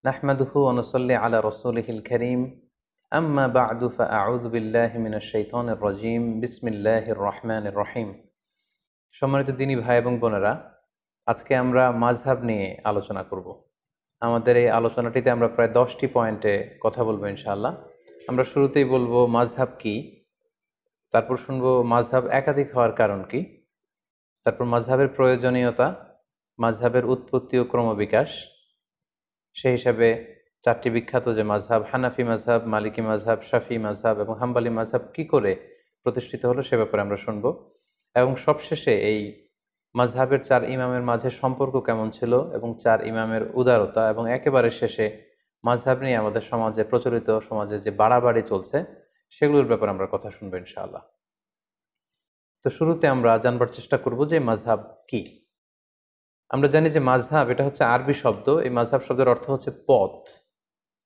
নাহমাদুহু ওয়া নুসাল্লি আলা রাসূলিহিল কারীম আম্মা বা'দু ফাআউযু বিল্লাহি মিনাশ শাইতানির রাজীম বিসমিল্লাহির রহমানির রহিম। সম্মানিত দিনী ভাই এবং বোনেরা, আজকে আমরা মাযহাব নিয়ে আলোচনা করব। আমাদের এই আলোচনাটিতে আমরা প্রায় 10টি পয়েন্টে কথা বলবো ইনশাআল্লাহ। আমরা শুরুতেই বলবো মাযহাব কি, তারপর শুনবো মাযহাব একাধিক হওয়ার কারণ কি, তারপর মাযহাবের প্রয়োজনীয়তা, মাযহাবের উৎপত্তি ও ক্রমবিকাশ, সেই হিসাবে 4টি বিখ্যাত যে মাযহাব হানাফি মাযহাব, মালিকি মাযহাব, শাফিঈ মাযহাব এবং হাম্বলি মাযহাব কি করে প্রতিষ্ঠিত হলো সে ব্যাপারে আমরা শুনব। এবং সবশেষে এই মাযহাবের 4 ইমামের মাঝে সম্পর্ক কেমন ছিল এবং 4 ইমামের উদারতা, এবং একেবারে শেষে মাযহাব নিয়ে আমাদের সমাজে প্রচলিত সমাজে যে বাড়াবাড়ি চলছে সেগুলোর ব্যাপারে আমরা কথা শুনবো ইনশাআল্লাহ। তো শুরুতে আমরা জানবার চেষ্টা করব যে মাযহাব কি। আমরা জানি যে মাযহাব এটা হচ্ছে আরবি শব্দ। এই মাযহাব শব্দের অর্থ হচ্ছে পথ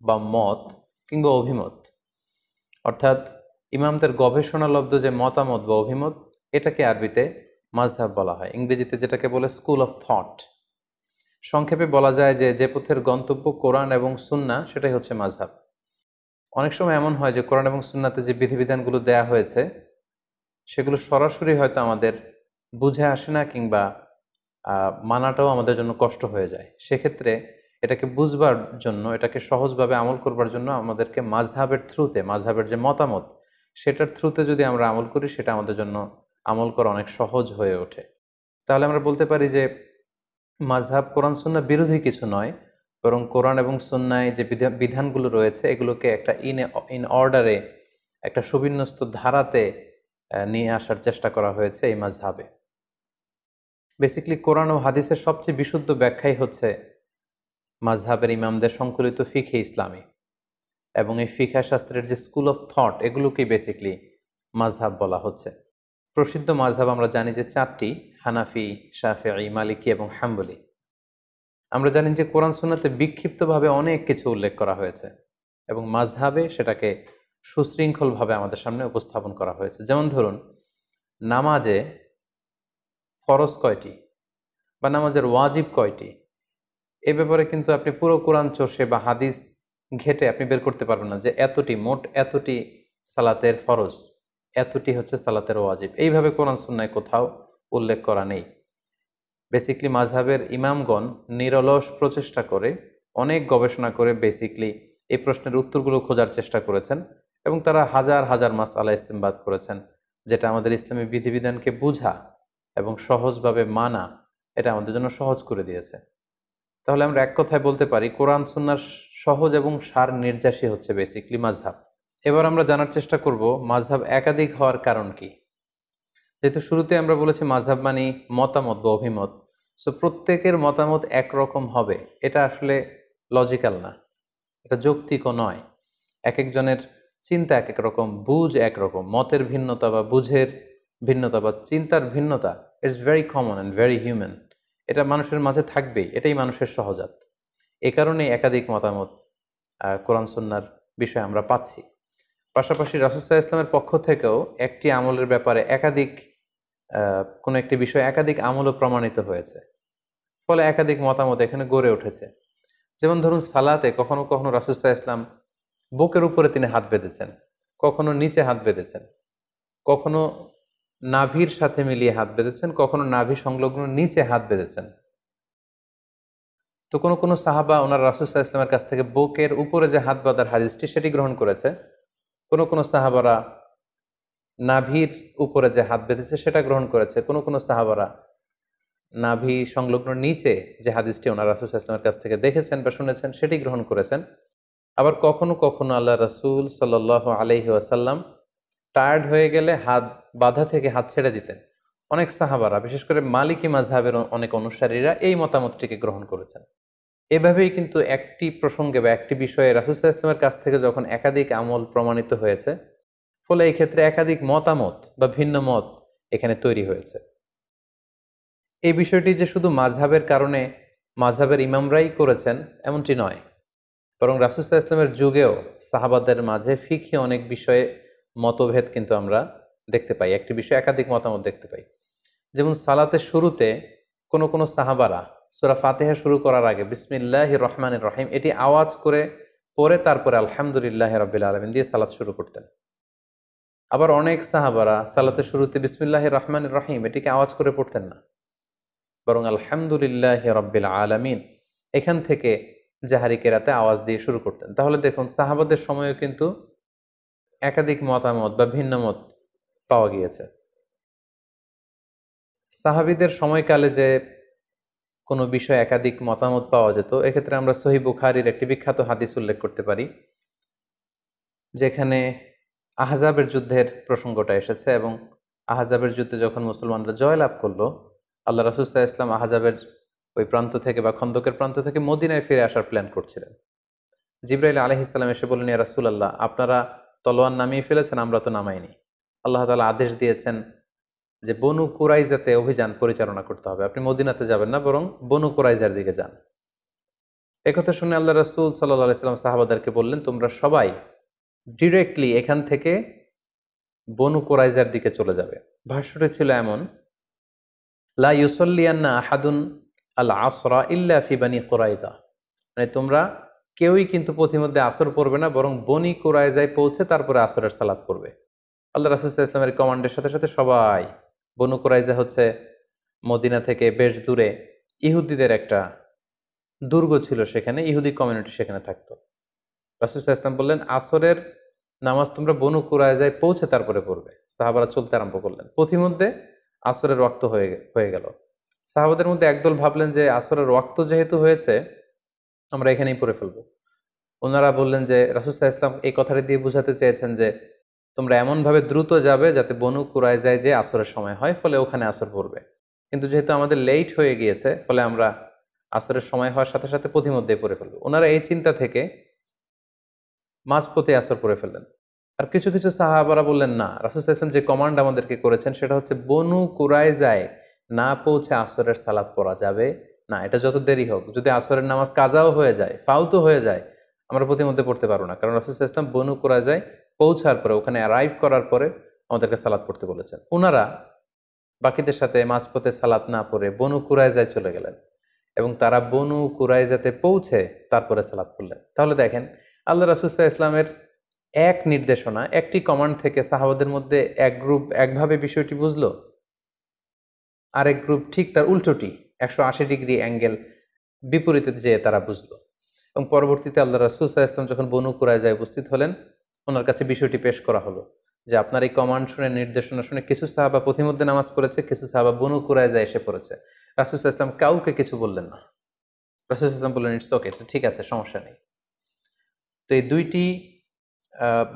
বা মত কিংবা অভিমত, অর্থাৎ ইমামদের গবেষণালব্ধ যে মতামত বা অভিমত, এটাকে আরবিতে মাযহাব বলা হয়। ইংরেজিতে যেটাকে বলে স্কুল অফ থট। সংক্ষেপে বলা যায় যে যে পথের গন্তব্য কোরআন এবং সুন্নাহ, সেটাই হচ্ছে মাযহাব। অনেক সময় এমন হয় যে কোরআন এবং সুন্নাতে যে বিধিবিধানগুলো দেয়া হয়েছে সেগুলো সরাসরি হয়তো আমাদের বুঝে আসে না, কিংবা মানাটাও আমাদের জন্য কষ্ট হয়ে যায়। সেক্ষেত্রে এটাকে বুঝবার জন্য, এটাকে সহজভাবে আমল করবার জন্য আমাদেরকে মাযহাবের থ্রুতে, মাযহাবের যে মতামত সেটার থ্রুতে যদি আমরা আমল করি, সেটা আমাদের জন্য আমল করা অনেক সহজ হয়ে ওঠে। তাহলে আমরা বলতে পারি যে মাযহাব কোরআন সুন্নাহ বিরোধী কিছু নয়, বরং কোরআন এবং সুন্নায় যে বিধানগুলো রয়েছে এগুলোকে একটা ইন অর্ডারে, একটা সুবিন্যস্ত ধারাতে নিয়ে আসার চেষ্টা করা হয়েছে এই মাযহাবে। বেসিক্যালি কোরআন ও হাদিসের সবচেয়ে বিশুদ্ধ ব্যাখ্যাই হচ্ছে মাযহাবের ইমামদের সংকলিত ফিকহে ইসলামী, এবং এই ফিকহ শাস্ত্রের যে স্কুল অফ থট, এগুলোকেই বেসিক্যালি মাযহাব বলা হচ্ছে। প্রসিদ্ধ মাযহাব আমরা জানি যে 4টি: হানাফি, শাফিঈ, মালিকি এবং হাম্বলি। আমরা জানি যে কোরআন সুন্নাতে বিক্ষিপ্তভাবে অনেক কিছু উল্লেখ করা হয়েছে এবং মাযহাবে সেটাকে সুশৃঙ্খলভাবে আমাদের সামনে উপস্থাপন করা হয়েছে। যেমন ধরুন, নামাজে ফরজ কয়টি বা নামাজের ওয়াজিব কয়টি, এ ব্যাপারে কিন্তু আপনি পুরো কোরআন চষে বা হাদিস ঘেটে আপনি বের করতে পারবেন না যে এতটি, মোট এতটি সালাতের ফরজ, এতটি হচ্ছে সালাতের ওয়াজিব। এইভাবে কোরআন সুন্নায় কোথাও উল্লেখ করা নেই। বেসিক্যালি মাযহাবের ইমামগণ নিরলস প্রচেষ্টা করে, অনেক গবেষণা করে বেসিক্যালি এই প্রশ্নের উত্তরগুলো খোঁজার চেষ্টা করেছেন, এবং তারা হাজার হাজার মাসআলা ইস্তেমবাদ করেছেন, যেটা আমাদের ইসলামী বিধিবিধানকে বুঝা এবং সহজভাবে মানা, এটা আমাদের জন্য সহজ করে দিয়েছে। তাহলে আমরা এক কথায় বলতে পারি কোরআন সুন্নাহর সহজ এবং সার নির্যাসী হচ্ছে বেসিক্যালি মাযহাব। এবার আমরা জানার চেষ্টা করব মাযহাব একাধিক হওয়ার কারণ কি। যেহেতু শুরুতে আমরা বলেছি মাযহাব মানে মতামত বা অভিমত, সো প্রত্যেকের মতামত একরকম হবে এটা আসলে লজিক্যাল না, এটা যৌক্তিকও নয়। এক একজনের চিন্তা এক এক রকম, বুঝ একরকম, মতের ভিন্নতা বা বুঝের ভিন্নতা বা চিন্তার ভিন্নতা, it's very common and very human. এটা মানুষের মাঝে থাকবেই, এটাই মানুষের সহজাত। এ কারণেই একাধিক মতামত কোরআন সুন্নাহর বিষয়ে আমরা পাচ্ছি। পাশাপাশি রাসূল সাল্লাল্লাহু আলাইহি ওয়াসাল্লামের পক্ষ থেকেও একটি আমলের ব্যাপারে একাধিক কোনো একটি বিষয় একাধিক আমলও প্রমাণিত হয়েছে, ফলে একাধিক মতামত এখানে গড়ে উঠেছে। যেমন ধরুন, সালাতে কখনো কখনো রাসূল সাল্লাল্লাহু আলাইহি ওয়াসাল্লাম বুকের উপরে তিনি হাত বেঁধেছেন, কখনো নিচে হাত বেঁধেছেন, কখনো নাভির সাথে মিলিয়ে হাত বেঁধেছেন, কখনো নাভি সংলগ্ন নিচে হাত বেঁধেছেন। তো কোনো কোনো সাহাবা ওনার রাসূল সাল্লাল্লাহু আলাইহি ওয়াসাল্লামের কাছ থেকে বুকের উপরে যে হাত বাঁধার হাদিসটি সেটি গ্রহণ করেছে। কোনো কোনো সাহাবারা নাভির উপরে যে হাত বেঁধেছে সেটা গ্রহণ করেছে। কোনো কোনো সাহাবারা নাভি সংলগ্ন নিচে যে হাদিসটি ওনার রাসূল সাল্লাল্লাহু আলাইহি ওয়াসাল্লামের কাছ থেকে দেখেছেন বা শুনেছেন সেটি গ্রহণ করেছেন। আবার কখনো কখনো আল্লাহ রাসূল সাল্লাল্লাহু আলাইহি ওয়াসাল্লাম টায়ার্ড হয়ে গেলে হাত বাঁধা থেকে হাত ছেড়ে দিতেন। অনেক সাহাবারা, বিশেষ করে মালিকি মাযহাবের অনেক অনুসারীরা এই মতামতটিকে গ্রহণ করেছেন। এভাবেই কিন্তু একটি প্রসঙ্গে বা একটি বিষয়ে রাসূল সাল্লাল্লাহু আলাইহি ওয়াসাল্লামের কাছ থেকে যখন একাধিক আমল প্রমাণিত হয়েছে, ফলে এই ক্ষেত্রে একাধিক মতামত বা ভিন্ন মত এখানে তৈরি হয়েছে। এই বিষয়টি যে শুধু মাযহাবের কারণে মাযহাবের ইমামরাই করেছেন এমনটি নয়, বরং রাসূল সাল্লাল্লাহু আলাইহি ওয়াসাল্লামের যুগেও সাহাবাদের মাঝে ফিকহি অনেক বিষয়ে মতভেদ কিন্তু আমরা দেখতে পাই, একটি বিষয়ে একাধিক মতামত দেখতে পাই। যেমন সালাতের শুরুতে কোনো কোনো সাহাবারা সূরা ফাতিহা শুরু করার আগে বিসমিল্লাহির রহমানির রহিম এটি আওয়াজ করে পরে তারপরে আলহামদুলিল্লাহি রাব্বিল আলামিন দিয়ে সালাত শুরু করতেন। আবার অনেক সাহাবারা সালাতের শুরুতে বিসমিল্লাহির রহমানির রহিম এটিকে আওয়াজ করে পড়তেন না, বরং আলহামদুলিল্লাহি রাব্বিল আলামিন এখান থেকে জাহারি কেরাতে আওয়াজ দিয়ে শুরু করতেন। তাহলে দেখুন সাহাবাদের সময়েও কিন্তু একাধিক মতামত বা ভিন্ন মত পাওয়া গিয়েছে। সাহাবীদের সময়কালে যে কোনো বিষয়ে একাধিক মতামত পাওয়া যেত, এক্ষেত্রে আমরা সহিহ বুখারীর একটি বিখ্যাত হাদিস উল্লেখ করতে পারি, যেখানে আহজাবের যুদ্ধের প্রসঙ্গটা এসেছে এবং আহজাবের যুদ্ধে যখন মুসলমানরা জয়লাভ করলো, আল্লাহ রাসূল সাল্লাল্লাহু আলাইহি ওয়াসাল্লাম আহজাবের ওই প্রান্ত থেকে বা খন্দকের প্রান্ত থেকে মদিনায় ফিরে আসার প্ল্যান করছিলেন। জিবরাইল আলাইহিস সালাম এসে বললেন, ইয়া রাসূলুল্লাহ, আপনারা তলোয়ার নামিয়ে ফেলেছেন, আমরা তো নামাইনি। আল্লাহ তাআলা আদেশ দিয়েছেন যে বনু কুরাইজাতে অভিযান পরিচালনা করতে হবে, আপনি মদিনাতে যাবেন না, বরং বনু কুরাইজার দিকে যান। একথা শুনে আল্লাহ রাসূল সাল্লাল্লাহু আলাইহি ওয়াসাল্লাম সাহাবাদেরকে বললেন, তোমরা সবাই ডিরেক্টলি এখান থেকে বনু কুরাইজার দিকে চলে যাবে। ভাষ্যটি ছিল এমন, লা ইউসাল্লিয়ান্না আহাদুন আল আসরা ইল্লা ফি বানি কুরাইজা, মানে তোমরা কেউই কিন্তু পথিমধ্যে আসর পড়বে না, বরং বনি কুরাইজায় পৌঁছে তারপরে আসরের সালাত পড়বে। আল্লাহ রাসূল সাল্লাল্লাহু আলাইহি ওয়াসাল্লামের কমান্ডের সাথে সাথে সবাই, বনু কুরাইজা হচ্ছে মদিনা থেকে বেশ দূরে, ইহুদিদের একটা দুর্গ ছিল, সেখানে ইহুদি কমিউনিটি সেখানে থাকতো। রাসূল সাল্লাল্লাহু আলাইহি ওয়াসাল্লাম বললেন, আসরের নামাজ তোমরা বনু কুরাইজায় পৌঁছে তারপরে পড়বে। সাহাবারা চলতে আরম্ভ করলেন, পথিমধ্যে আসরের ওয়াক্ত হয়ে গেল। সাহাবাদের মধ্যে একদল ভাবলেন যে আসরের ওয়াক্ত যেহেতু হয়েছে, আমরা এখানেই পড়ে ফেলবো। ওনারা বললেন যে রাসূল সাল্লাল্লাহু আলাইহি ওয়াসাল্লাম এই কথাটি দিয়ে বোঝাতে চেয়েছেন যে তোমরা এমনভাবে দ্রুত যাবে যাতে বনু কুরাইজায় যে আসরের সময় হয়, ফলে ওখানে আসর পড়বে। কিন্তু যেহেতু আমাদের লেট হয়ে গিয়েছে, ফলে আমরা আসরের সময় হওয়ার সাথে সাথে পথিমধ্যেই পড়ে ফেলবো। ওনারা এই চিন্তা থেকে মাঝপথে আসর পড়ে ফেললেন। আর কিছু কিছু সাহাবারা বললেন, না, রাসূল সাল্লাল্লাহু আলাইহি ওয়াসাল্লাম যে কমান্ড আমাদেরকে করেছেন সেটা হচ্ছে বনু কুরাইজায় না পৌঁছে আসরের সালাত পড়া যাবে না, এটা যত দেরি হোক, যদি আসরের নামাজ কাজাও হয়ে যায়, ফাউতও হয়ে যায়, আমরা প্রতিমধ্যে পড়তে পারবো না, কারণ রাসূল সাল্লাল্লাহু আলাইহি ওয়াসাল্লাম বনু কুরাইজায় পৌঁছার পরে, ওখানে অ্যারাইভ করার পরে আমাদেরকে সালাত পড়তে বলেছেন। ওনারা বাকিদের সাথে মাঝপথে সালাত না পড়ে বনু কুরাইজায় চলে গেলেন এবং তারা বনু কুরাইজাতে পৌঁছে তারপরে সালাত পড়লেন। তাহলে দেখেন, আল্লাহ রাসূল সাল্লাল্লাহু আলাইহি ওয়াসাল্লামের এক নির্দেশনা, একটি কমান্ড থেকে সাহাবাদের মধ্যে এক গ্রুপ একভাবে বিষয়টি বুঝলো, আরেক গ্রুপ ঠিক তার উল্টোটি 180 ডিগ্রি অ্যাঙ্গেল বিপরীতে যেয়ে তারা বুঝলো। এবং পরবর্তীতে আল্লাহ রাসূল সাল্লাল্লাহু আলাইহি ওয়াসাল্লাম যখন বনু কুরাইজায় উপস্থিত হলেন, ওনার কাছে বিষয়টি পেশ করা হলো যে আপনার এই কমান্ড শুনে, নির্দেশনা শুনে কিছু সাহাবা পথিমধ্যে নামাজ পড়েছে, কিছু সাহাবা বনু কুরাইজায় এসে পড়েছে। রাসূল সাল্লাল্লাহু আলাইহি ওয়াসাল্লাম কাউকে কিছু বললেন না। রাসূল সাল্লাল্লাহু আলাইহি ওয়াসাল্লাম বললেন, ইটস ওকে, ঠিক আছে, সমস্যা নেই। তো এই দুইটি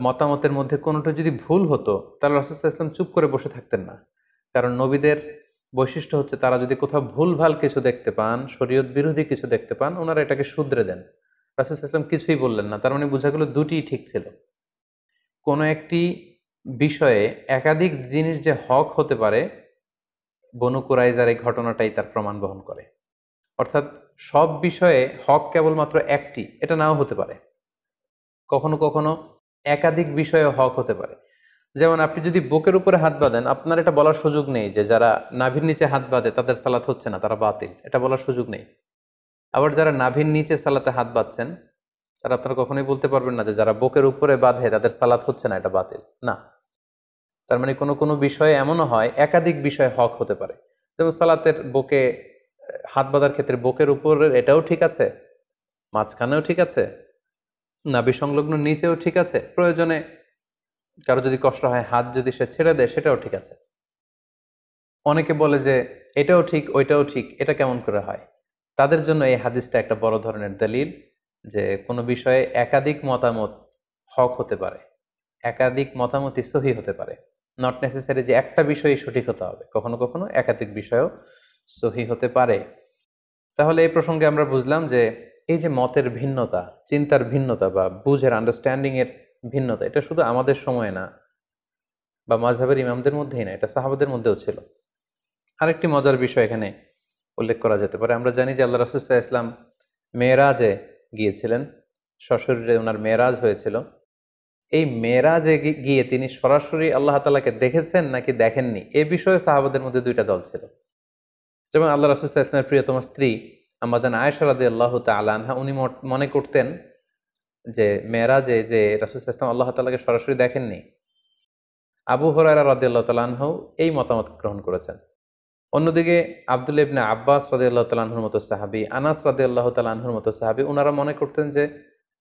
মতামতের মধ্যে কোনোটা যদি ভুল হতো, তাহলে রাসূল সাল্লাল্লাহু আলাইহি ওয়াসাল্লাম চুপ করে বসে থাকতেন না। কারণ নবীদের বৈশিষ্ট্য হচ্ছে তারা যদি কোথাও ভুলভাল কিছু দেখতে পান, শরীয়ত বিরোধী কিছু দেখতে পান, ওনারা এটাকে শুধরে দেন। রাসূল সাল্লাল্লাহু আলাইহি ওয়াসাল্লাম কিছুই বললেন না, তার মানে বোঝা গেল দুটিই ঠিক ছিল। কোনো একটি বিষয়ে একাধিক জিনিস যে হক হতে পারে, বনু কুরাইজার এই ঘটনাটাই তার প্রমাণ বহন করে। অর্থাৎ সব বিষয়ে হক কেবলমাত্র একটি, এটা নাও হতে পারে। কখনো কখনো একাধিক বিষয়ে হক হতে পারে। যেমন আপনি যদি বুকের উপরে হাত বাঁধেন, আপনার এটা বলার সুযোগ নেই যে যারা নাভির নিচে হাত বাঁধে তাদের সালাত হচ্ছে না, তারা বাতিল, এটা বলার সুযোগ নেই। আবার যারা নাভির নিচে সালাতে হাত বাঁধছেন, তারা আপনারা কখনোই বলতে পারবেন না যে যারা বুকের উপরে বাঁধে তাদের সালাত হচ্ছে না, এটা বাতিল না। তার মানে কোনো কোনো বিষয়ে এমনও হয়, একাধিক বিষয়ে হক হতে পারে। যেমন সালাতের বুকে হাত বাঁধার ক্ষেত্রে বুকের উপরের এটাও ঠিক আছে, মাঝখানেও ঠিক আছে, নাভি সংলগ্ন নিচেও ঠিক আছে, প্রয়োজনে কারো যদি কষ্ট হয় হাত যদি সে ছেড়ে দেয় সেটাও ঠিক আছে। অনেকে বলে যে এটাও ঠিক ওইটাও ঠিক, এটা কেমন করে হয়? তাদের জন্য এই হাদিসটা একটা বড় ধরনের দলিল যে কোনো বিষয়ে একাধিক মতামত হক হতে পারে, একাধিক মতামতই সহি হতে পারে। নট নেসেসারি যে একটা বিষয়ই সঠিক হতে হবে, কখনো কখনো একাধিক বিষয়ও সহি হতে পারে। তাহলে এই প্রসঙ্গে আমরা বুঝলাম যে এই যে মতের ভিন্নতা, চিন্তার ভিন্নতা বা বুঝের, আন্ডারস্ট্যান্ডিং এর ভিন্নতা, এটা শুধু আমাদের সময়ে না বা মাযহাবের ইমামদের মধ্যেই না, এটা সাহাবাদের মধ্যেও ছিল। আরেকটি মজার বিষয় এখানে উল্লেখ করা যেতে পারে। আমরা জানি যে আল্লাহ রাসূল সাল্লাল্লাহু আলাইহি ওয়াসাল্লাম মেরাজে গিয়েছিলেন, সশরীরে ওনার মেরাজ হয়েছিল। এই মেরাজে গিয়ে তিনি সরাসরি আল্লাহ তাআলাকে দেখেছেন নাকি দেখেননি, এ বিষয়ে সাহাবাদের মধ্যে দুইটা দল ছিল। যেমন আল্লাহ রাসূল সাল্লাল্লাহু আলাইহি ওয়াসাল্লামের প্রিয়তম স্ত্রী আম্মাজান আয়েশা রাদিয়াল্লাহু তাআলা আনহা উনি মনে করতেন যে মেরাজে যে রাসূল সাল্লাল্লাহু আলাইহি ওয়াসাল্লাম আল্লাহ তাআলাকে সরাসরি দেখেননি। আবু হুরায়রা রাদিয়াল্লাহু তাআলা আনহু এই মতামত গ্রহণ করেছেন। অন্যদিকে আব্দুল্লাহ ইবনে আব্বাস রাদিয়াল্লাহু তাআলা আনহুর মতো সাহাবী, আনাস রাদিয়াল্লাহু তাআলা আনহুর মতো সাহাবী, উনারা মনে করতেন যে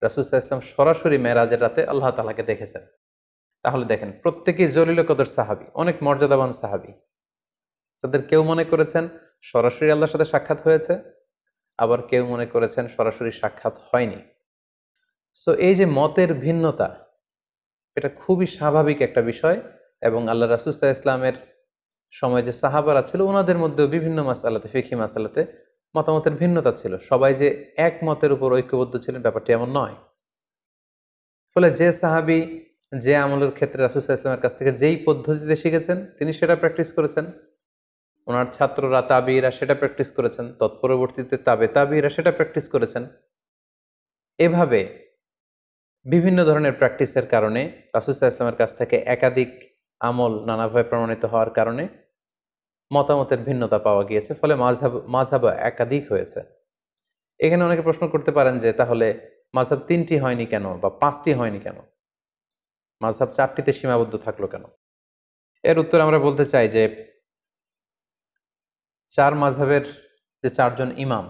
রাসূল সাল্লাল্লাহু আলাইহি ওয়াসাল্লাম সরাসরি মেরাজের রাতে আল্লাহ তাআলাকে দেখেছেন। তাহলে দেখেন প্রত্যেকেই জলিল কদর সাহাবী, অনেক মর্যাদাবান সাহাবী। তাদের কেউ মনে করেছেন সরাসরি আল্লাহর সাথে সাক্ষাৎ হয়েছে, আবার কেউ মনে করেছেন সরাসরি সাক্ষাৎ হয়নি। সো এই যে মতের ভিন্নতা, এটা খুবই স্বাভাবিক একটা বিষয়। এবং আল্লাহ রাসূল সাল্লাল্লাহু আলাইহি ওয়াসাল্লামের সময় যে সাহাবারা ছিল ওনাদের মধ্যেও বিভিন্ন মাসআলাতে, ফিকহি মাসআলাতে মতামতের ভিন্নতা ছিল। সবাই যে এক মতের উপর ঐক্যবদ্ধ ছিলেন ব্যাপারটি এমন নয়। ফলে যে সাহাবী যে আমলের ক্ষেত্রে রাসূল সাল্লাল্লাহু আলাইহি ওয়াসাল্লামের কাছ থেকে যেই পদ্ধতিতে শিখেছেন তিনি সেটা প্র্যাকটিস করেছেন, ওনার ছাত্ররা তাবিঈরা সেটা প্র্যাকটিস করেছেন, তৎপরবর্তীতে তাবিঈরা সেটা প্র্যাকটিস করেছেন। এভাবে বিভিন্ন ধরনের প্র্যাকটিসের কারণে রাসূল সাল্লাল্লাহু আলাইহি ওয়াসাল্লামের কাছ থেকে একাধিক আমল নানাভাবে প্রমাণিত হওয়ার কারণে মতামতের ভিন্নতা পাওয়া গিয়েছে। ফলে মাযহাব একাধিক হয়েছে। এখানে অনেকে প্রশ্ন করতে পারেন যে তাহলে মাযহাব ৩টি হয়নি কেন বা ৫টি হয়নি কেন? মাযহাব ৪টিতে সীমাবদ্ধ থাকলো কেন? এর উত্তরে আমরা বলতে চাই যে ৪ মাযহাবের যে ৪ জন ইমাম,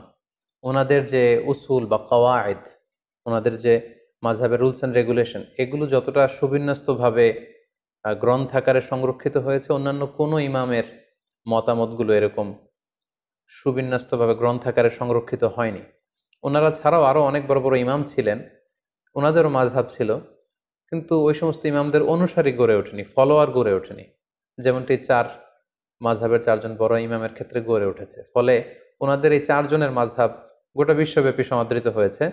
ওনাদের যে উসুল বা কওয়ায়েদ, ওনাদের যে মাযহাবের রুলস অ্যান্ড রেগুলেশন, এগুলো যতটা সুবিন্যস্তভাবে গ্রন্থাকারে সংরক্ষিত হয়েছে, অন্যান্য কোনো ইমামের মতামতগুলো এরকম সুবিন্যস্তভাবে গ্রন্থাকারে সংরক্ষিত হয়নি। ওনারা ছাড়াও আরও অনেক বড় বড় ইমাম ছিলেন, ওনাদেরও মাযহাব ছিল, কিন্তু ওই সমস্ত ইমামদের অনুসারী গড়ে ওঠেনি, ফলোয়ার গড়ে ওঠেনি, যেমনটি ৪ মাযহাবের ৪ জন বড় ইমামের ক্ষেত্রে গড়ে উঠেছে। ফলে ওনাদের এই ৪ জনের মাযহাব গোটা বিশ্বব্যাপী সমাদৃত হয়েছে।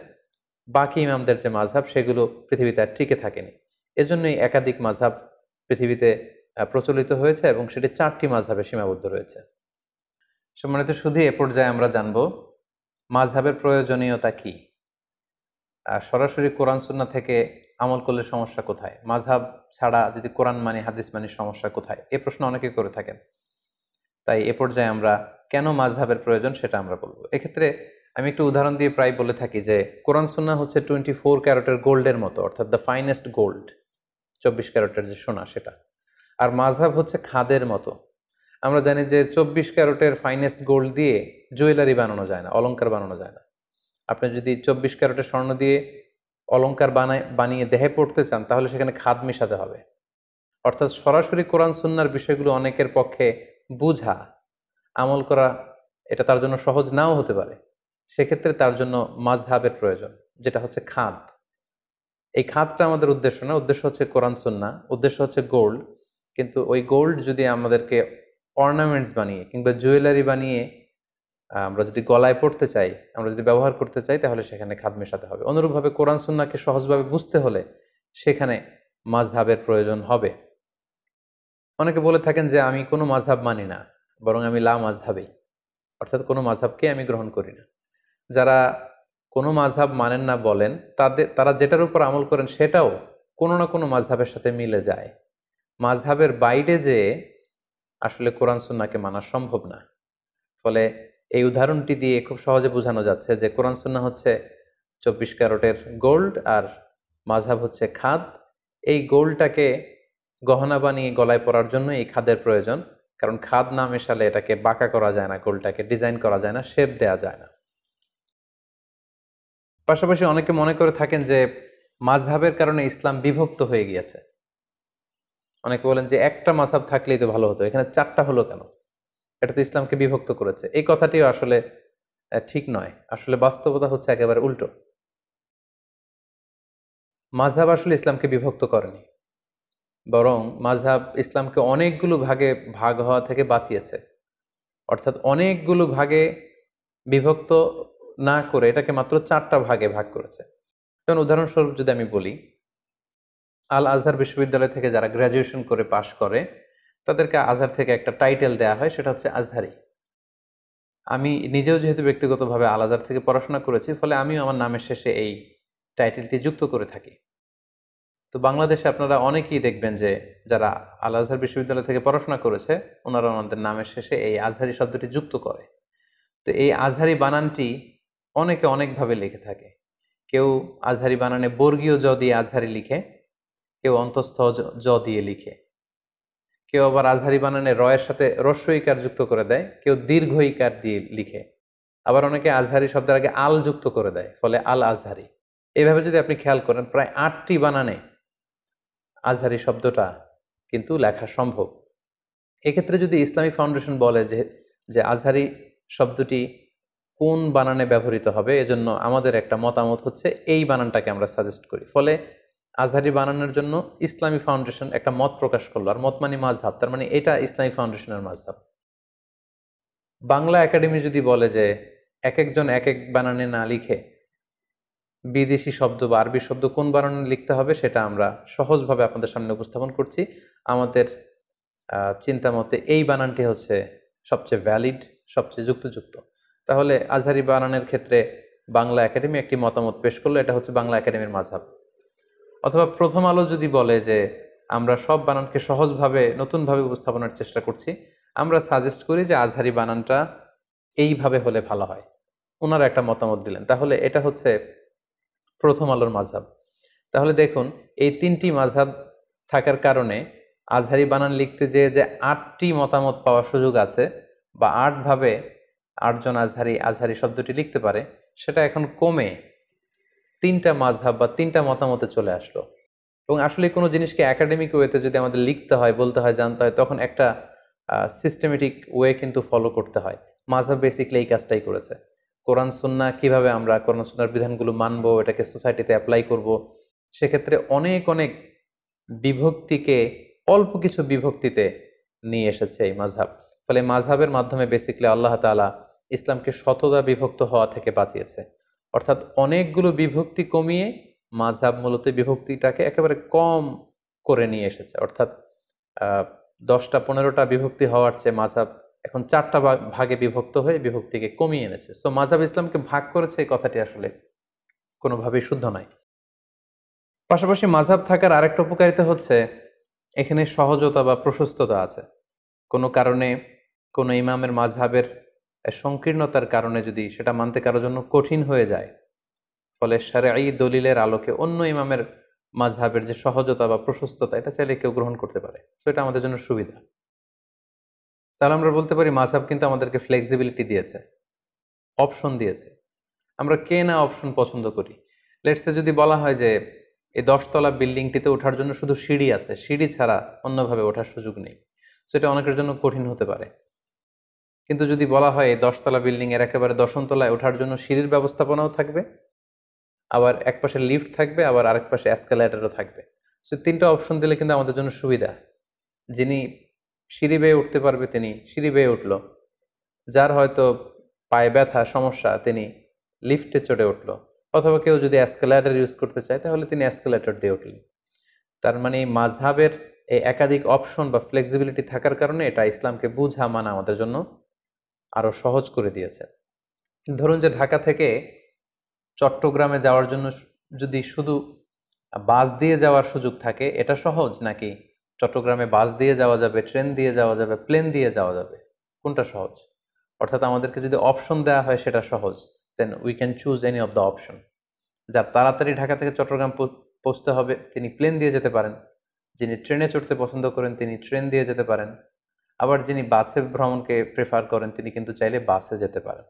বাকি ইমামদের যে মাযহাব সেগুলো পৃথিবীতে আর টিকে থাকেনি। এজন্যই একাধিক মাযহাব পৃথিবীতে প্রচলিত হয়েছে এবং সেটি ৪টি মাযহাবে সীমাবদ্ধ রয়েছে। সম্মানিত শুধু এ পর্যায়ে আমরা জানব মাযহাবের প্রয়োজনীয়তা কি, সরাসরি কোরআন সুন্নাহ থেকে আমল করলে সমস্যা কোথায়, মাযহাব ছাড়া যদি কোরআন মানি হাদিস মানি সমস্যা কোথায়, এ প্রশ্ন অনেকে করে থাকেন। তাই এ পর্যায়ে আমরা কেন মাযহাবের প্রয়োজন সেটা আমরা বলবো। এক্ষেত্রে আমি একটু উদাহরণ দিয়ে প্রায় বলে থাকি যে কোরআন সুন্নাহ হচ্ছে 24 ক্যারেটের গোল্ডের মতো, অর্থাৎ দ্য ফাইনেস্ট গোল্ড, 24 ক্যারেটের যে সোনা সেটা। আর মাযহাব হচ্ছে খাদের মতো। আমরা জানি যে 24 ক্যারেটের ফাইনেস্ট গোল্ড দিয়ে জুয়েলারি বানানো যায় না, অলংকার বানানো যায় না। আপনি যদি 24 ক্যারেটের স্বর্ণ দিয়ে অলংকার বানিয়ে দেহে পড়তে চান তাহলে সেখানে খাদ মেশাতে হবে। অর্থাৎ সরাসরি কোরআন সুন্নাহর বিষয়গুলো অনেকের পক্ষে বুঝা, আমল করা এটা তার জন্য সহজ নাও হতে পারে। সেক্ষেত্রে তার জন্য মাযহাবের প্রয়োজন, যেটা হচ্ছে খাদ। এই খাদটা আমাদের উদ্দেশ্য না, উদ্দেশ্য হচ্ছে কোরআন সুন্নাহ, উদ্দেশ্য হচ্ছে গোল্ড। কিন্তু ওই গোল্ড যদি আমাদেরকে অর্নামেন্টস বানিয়ে কিংবা জুয়েলারি বানিয়ে আমরা যদি গলায় পড়তে চাই, আমরা যদি ব্যবহার করতে চাই, তাহলে সেখানে খাদ মেশাতে হবে। অনুরূপভাবে কোরআন সুন্নাহকে সহজভাবে বুঝতে হলে সেখানে মাযহাবের প্রয়োজন হবে। অনেকে বলে থাকেন যে আমি কোনো মাযহাব মানি না, বরং আমি লা মাযহাবী, অর্থাৎ কোনো মাযহাবকে আমি গ্রহণ করি না। যারা কোনো মাযহাব মানেন না বলেন, তারা যেটার উপর আমল করেন সেটাও কোনো না কোনো মাযহাবের সাথে মিলে যায়। মাযহাবের বাইরে যে আসলে কোরআন সুন্নাহকে মানা সম্ভব না। ফলে এই উদাহরণটি দিয়ে খুব সহজে বোঝানো যাচ্ছে যে কোরআন সুন্নাহ হচ্ছে 24 ক্যারেটের গোল্ড আর মাযহাব হচ্ছে খাদ। এই গোল্ডটাকে গহনা বানিয়ে গলায় পরার জন্য এই খাদের প্রয়োজন, কারণ খাদ না মেশালে এটাকে বাঁকা করা যায় না, গোল্ডটাকে ডিজাইন করা যায় না, শেপ দেয়া যায় না। পাশাপাশি অনেকে মনে করে থাকেন যে মাযহাবের কারণে ইসলাম বিভক্ত হয়ে গিয়েছে। অনেকে বলেন যে একটা মাযহাব থাকলেই তো ভালো হতো, এখানে 4টা হলো কেন? এটা তো ইসলামকে বিভক্ত করেছে। এই কথাটিও আসলে ঠিক নয়। আসলে বাস্তবতা হচ্ছে একেবারে উল্টো। মাযহাব আসলে ইসলামকে বিভক্ত করেনি, বরং মাযহাব ইসলামকে অনেকগুলো ভাগে ভাগ হওয়া থেকে বাঁচিয়েছে। অর্থাৎ অনেকগুলো ভাগে বিভক্ত না করে এটাকে মাত্র 4টা ভাগে ভাগ করেছে। যেমন উদাহরণস্বরূপ যদি আমি বলি, আল আজহার বিশ্ববিদ্যালয় থেকে যারা গ্র্যাজুয়েশন করে পাশ করে তাদেরকে আজহার থেকে একটা টাইটেল দেয়া হয়, সেটা হচ্ছে আজহারি। আমি নিজেও যেহেতু ব্যক্তিগতভাবে আল আজহার থেকে পড়াশোনা করেছি, ফলে আমিও আমার নামের শেষে এই টাইটেলটি যুক্ত করে থাকি। তো বাংলাদেশে আপনারা অনেকেই দেখবেন যে যারা আল আজহার বিশ্ববিদ্যালয় থেকে পড়াশোনা করেছে ওনারা ওনাদের নামের শেষে এই আজহারি শব্দটি যুক্ত করে। তো এই আজহারি বানানটি অনেকে অনেকভাবে লিখে থাকে। কেউ আজহারি বানানে বর্গীয় জ দিয়ে আজহারি লিখে, কেউ অন্তঃস্থ জ দিয়ে লিখে, কেউ আবার আজহারি বানানে রয়ের সাথে হ্রস্ব ইকার যুক্ত করে দেয়, কেউ দীর্ঘ ইকার দিয়ে লিখে, আবার অনেকে আজহারি শব্দের আগে আল যুক্ত করে দেয়, ফলে আল আজহারি। এইভাবে যদি আপনি খেয়াল করেন প্রায় 8টি বানানে আজহারি শব্দটা কিন্তু লেখা সম্ভব। এক্ষেত্রে যদি ইসলামিক ফাউন্ডেশন বলে যে যে আজহারি শব্দটি কোন বানানে ব্যবহৃত হবে, এজন্য আমাদের একটা মতামত হচ্ছে এই বানানটাকে আমরা সাজেস্ট করি। ফলে আজহারি বানানোর জন্য ইসলামী ফাউন্ডেশন একটা মত প্রকাশ করলো, আর মত মানে মাযহাব, তার মানে এটা ইসলামিক ফাউন্ডেশনের মাযহাব। বাংলা একাডেমি যদি বলে যে এক একজন এক এক বানানে না লিখে বিদেশি শব্দ বা আরবি শব্দ কোন বানানে লিখতে হবে, সেটা আমরা সহজভাবে আপনাদের সামনে উপস্থাপন করছি। আমাদের চিন্তা মতে এই বানানটি হচ্ছে সবচেয়ে ভ্যালিড, সবচেয়ে যুক্তিযুক্ত। তাহলে আজহারি বানানের ক্ষেত্রে বাংলা একাডেমি একটি মতামত পেশ করলো, এটা হচ্ছে বাংলা একাডেমির মাযহাব। অথবা প্রথম আলো যদি বলে যে আমরা সব বানানকে সহজভাবে নতুনভাবে উপস্থাপনের চেষ্টা করছি, আমরা সাজেস্ট করি যে আজহারি বানানটা এইভাবে হলে ভালো হয়, ওনারা একটা মতামত দিলেন, তাহলে এটা হচ্ছে প্রথম আলোর মাযহাব। তাহলে দেখুন, এই 3টি মাযহাব থাকার কারণে আজহারি বানান লিখতে যে 8টি মতামত পাওয়ার সুযোগ আছে, বা 8ভাবে 8জন আজহারি শব্দটি লিখতে পারে, সেটা এখন কমে 3টা মাযহাব বা 3টা মতামতে চলে আসলো। এবং আসলে কোনো জিনিসকে একাডেমিক ওয়েতে যদি আমাদের লিখতে হয়, বলতে হয়, জানতে হয়, তখন একটা সিস্টেমেটিক ওয়ে কিন্তু ফলো করতে হয়। মাযহাব বেসিক্যালি এই কাজটাই করেছে। কোরআন সুন্নাহ কিভাবে আমরা কোরআন সুন্নাহর বিধানগুলো মানবো, এটাকে সোসাইটিতে অ্যাপ্লাই করব, সেক্ষেত্রে অনেক অনেক বিভক্তিকে অল্প কিছু বিভক্তিতে নিয়ে এসেছে এই মাযহাব। ফলে মাযহাবের মাধ্যমে বেসিক্যালি আল্লাহ তাআলা ইসলামকে শতদা বিভক্ত হওয়া থেকে বাঁচিয়েছে। অর্থাৎ অনেকগুলো বিভক্তি কমিয়ে মাযহাব মূলত বিভক্তিটাকে একেবারে কম করে নিয়ে এসেছে। অর্থাৎ 10টা 15টা বিভক্তি হওয়ার চেয়ে মাযহাব এখন 4টা ভাগে বিভক্ত হয়ে বিভক্তিকে কমিয়ে এনেছে। সো মাযহাব ইসলামকে ভাগ করেছে, এই কথাটি আসলে কোনোভাবেই শুদ্ধ নয়। পাশাপাশি মাযহাব থাকার আরেকটা উপকারিতা হচ্ছে এখানে সহজতা বা প্রশস্ততা আছে। কোনো কারণে কোনো ইমামের মাযহাবের সংকীর্ণতার কারণে যদি সেটা মানতে কারোর জন্য কঠিন হয়ে যায়, ফলে শারঈ দলিলের আলোকে অন্য ইমামের মাযহাবের যে সহজতা বা প্রশস্ততা, এটা চাইলে কেউ গ্রহণ করতে পারে। সো এটা আমাদের জন্য সুবিধা। তাহলে আমরা বলতে পারি মাযহাব কিন্তু আমাদেরকে ফ্লেক্সিবিলিটি দিয়েছে, অপশন দিয়েছে। আমরা কে না অপশন পছন্দ করি। লেটসে যদি বলা হয় যে এই 10তলা বিল্ডিংটিতে ওঠার জন্য শুধু সিঁড়ি আছে, সিঁড়ি ছাড়া অন্যভাবে ওঠার সুযোগ নেই, সেটা অনেকের জন্য কঠিন হতে পারে। কিন্তু যদি বলা হয় এই 10তলা বিল্ডিং এর একেবারে 10ম তলায় ওঠার জন্য সিঁড়ির ব্যবস্থাপনাও থাকবে, আবার এক পাশে লিফট থাকবে, আবার আরেক পাশে এসকেলেটরও থাকবে, সো 3টা অপশন দিলে কিন্তু আমাদের জন্য সুবিধা। যিনি সিঁড়ি বেয়ে উঠতে পারবে তিনি সিঁড়ি বেয়ে উঠল, যার হয়তো পায়ে ব্যথা সমস্যা তিনি লিফটে চড়ে উঠল, অথবা কেউ যদি এসকেলেটর ইউজ করতে চায় তাহলে তিনি এসকেলেটর দিয়ে উঠলেন। তার মানে মাযহাবের এই একাধিক অপশন বা ফ্লেক্সিবিলিটি থাকার কারণে এটা ইসলামকে বুঝা মানা আমাদের জন্য আরো সহজ করে দিয়েছে। ধরুন যে ঢাকা থেকে চট্টগ্রামে যাওয়ার জন্য যদি শুধু বাস দিয়ে যাওয়ার সুযোগ থাকে, এটা সহজ, নাকি চট্টগ্রামে বাস দিয়ে যাওয়া যাবে, ট্রেন দিয়ে যাওয়া যাবে, প্লেন দিয়ে যাওয়া যাবে, কোনটা সহজ? অর্থাৎ আমাদেরকে যদি অপশন দেওয়া হয় সেটা সহজ, then we can choose any of the option. যার তাড়াতাড়ি ঢাকা থেকে চট্টগ্রাম পৌঁছতে হবে তিনি প্লেন দিয়ে যেতে পারেন, যিনি ট্রেনে চড়তে পছন্দ করেন তিনি ট্রেন দিয়ে যেতে পারেন, আবার যিনি বাসে ভ্রমণকে প্রেফার করেন তিনি কিন্তু চাইলে বাসে যেতে পারেন।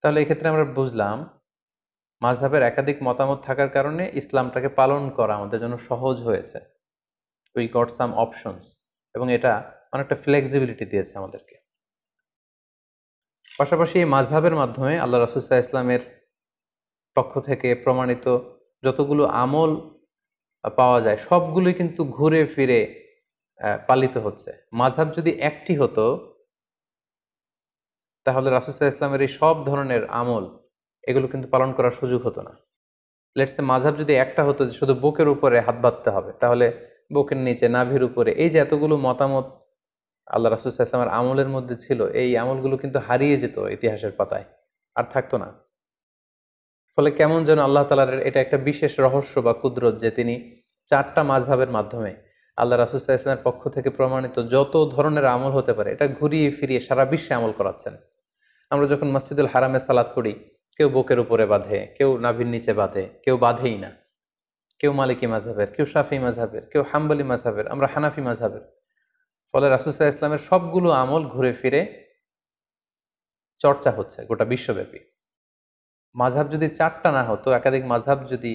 তাহলে এক্ষেত্রে আমরা বুঝলাম মাযহাবের একাধিক মতামত থাকার কারণে ইসলামটাকে পালন করা আমাদের জন্য সহজ হয়েছে। উই গট সাম অপশনস, এবং এটা অনেকটা ফ্লেক্সিবিলিটি দিয়েছে আমাদেরকে। পাশাপাশি এই মাযহাবের মাধ্যমে আল্লাহ রাসূল সাল্লাল্লাহু আলাইহি ওয়াসাল্লামের পক্ষ থেকে প্রমাণিত যতগুলো আমল পাওয়া যায় সবগুলোই কিন্তু ঘুরে ফিরে পালিত হচ্ছে। মাযহাব যদি একটি হতো তাহলে রাসূল সাল্লাল্লাহু আলাইহি ওয়াসাল্লামের এই সব ধরনের আমল এগুলো কিন্তু পালন করার সুযোগ হতো না। লেটস সে মাযহাব যদি একটা হতো যে শুধু বুকের উপরে হাত বাঁধতে হবে, তাহলে বুকের নিচে, নাভির উপরে, এই যে এতগুলো মতামত আল্লাহ রাসূল সাল্লাল্লাহু আলাইহি ওয়াসাল্লামের আমলের মধ্যে ছিল, এই আমলগুলো কিন্তু হারিয়ে যেত ইতিহাসের পাতায়, আর থাকতো না। ফলে কেমন যেন আল্লাহ তাআলার এটা একটা বিশেষ রহস্য বা কুদরত যে তিনি 4টা মাযহাবের মাধ্যমে আল্লাহ রাসূল সাল্লাল্লাহু আলাইহি ওয়াসাল্লামের পক্ষ থেকে প্রমাণিত যত ধরনের আমল হতে পারে এটা ঘুরিয়ে ফিরিয়ে সারা বিশ্বে আমল করাচ্ছেন। আমরা যখন মসজিদুল হারামে সালাত পড়ি, কেউ বুকের উপরে বাঁধে, কেউ নাভির নিচে বাঁধে, কেউ বাঁধেই না। কেউ মালিকি মাযহাবের, কেউ শাফি মাযহাবের, কেউ হাম্বলি মাযহাবের, আমরা হানাফি মাযহাবের। ফলে রাসূল সাল্লাল্লাহু আলাইহি ওয়াসাল্লামের সবগুলো আমল ঘুরে ফিরে চর্চা হচ্ছে গোটা বিশ্বব্যাপী। মাযহাব যদি 4টা না হতো, একাধিক মাযহাব যদি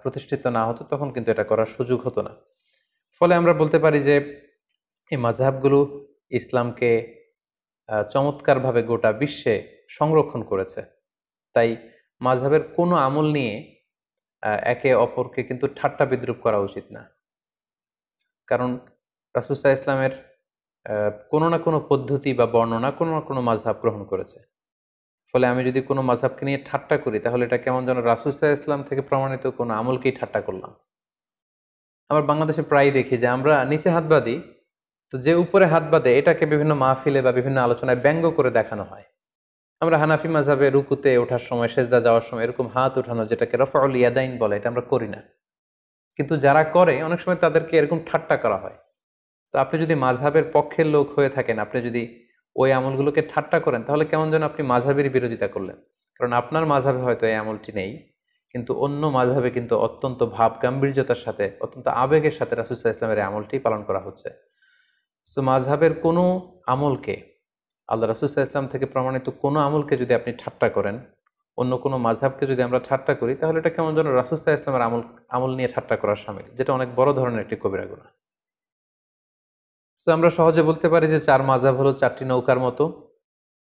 প্রতিষ্ঠিত না হতো, তখন কিন্তু এটা করার সুযোগ হতো না। ফলে আমরা বলতে পারি যে এই মাযহাবগুলো ইসলামকে চমৎকারভাবে গোটা বিশ্বে সংরক্ষণ করেছে। তাই মাযহাবের কোনো আমল নিয়ে একে অপরকে কিন্তু ঠাট্টা বিদ্রূপ করা উচিত না। কারণ রাসূল সাল্লাল্লাহু আলাইহি ওয়াসাল্লামের কোনো না কোনো পদ্ধতি বা বর্ণনা কোনো না কোনো মাযহাব গ্রহণ করেছে। ফলে আমি যদি কোনো মাযহাবকে নিয়ে ঠাট্টা করি, তাহলে এটা কেমন যেন রাসূল সাল্লাল্লাহু আলাইহি ওয়াসাল্লাম থেকে প্রমাণিত কোনো আমলকেই ঠাট্টা করলাম। আমরা বাংলাদেশে প্রায়ই দেখি যে আমরা নিচে হাত বাঁধি, তো যে উপরে হাত বাঁধে এটাকে বিভিন্ন মাহফিলে বা বিভিন্ন আলোচনায় ব্যঙ্গ করে দেখানো হয়। আমরা হানাফি মাযহাবে রুকুতে ওঠার সময়, সেজদা যাওয়ার সময় এরকম হাত উঠানো, যেটাকে রফউল ইয়াদাইন বলে, এটা আমরা করি না। কিন্তু যারা করে অনেক সময় তাদেরকে এরকম ঠাট্টা করা হয়। তো আপনি যদি মাযহাবের পক্ষের লোক হয়ে থাকেন, আপনি যদি ওই আমলগুলোকে ঠাট্টা করেন, তাহলে কেমন যেন আপনি মাযহাবের বিরোধিতা করলেন। কারণ আপনার মাযহাবে হয়তো এই আমলটি নেই, কিন্তু অন্য মাযহাবে কিন্তু অত্যন্ত ভাব গাম্ভীর্যতার সাথে, অত্যন্ত আবেগের সাথে রাসূল সাল্লাল্লাহু আলাইহি ওয়াসাল্লামের এই আমলটি পালন করা হচ্ছে। সো মাযহাবের কোনো আমলকে, আল্লাহ রাসূল সাল্লাল্লাহু আলাইহি ওয়াসাল্লাম থেকে প্রমাণিত কোনো আমলকে যদি আপনি ঠাট্টা করেন, অন্য কোনো মাযহাবকে যদি আমরা ঠাট্টা করি, তাহলে এটা কেমন যেন রাসূল সাল্লাল্লাহু আলাইহি ওয়াসাল্লামের আমল নিয়ে ঠাট্টা করার শামিল, যেটা অনেক বড় ধরনের একটি কবিরা গুনাহ। সো আমরা সহজে বলতে পারি যে 4 মাযহাব হলো 4টি নৌকার মতো।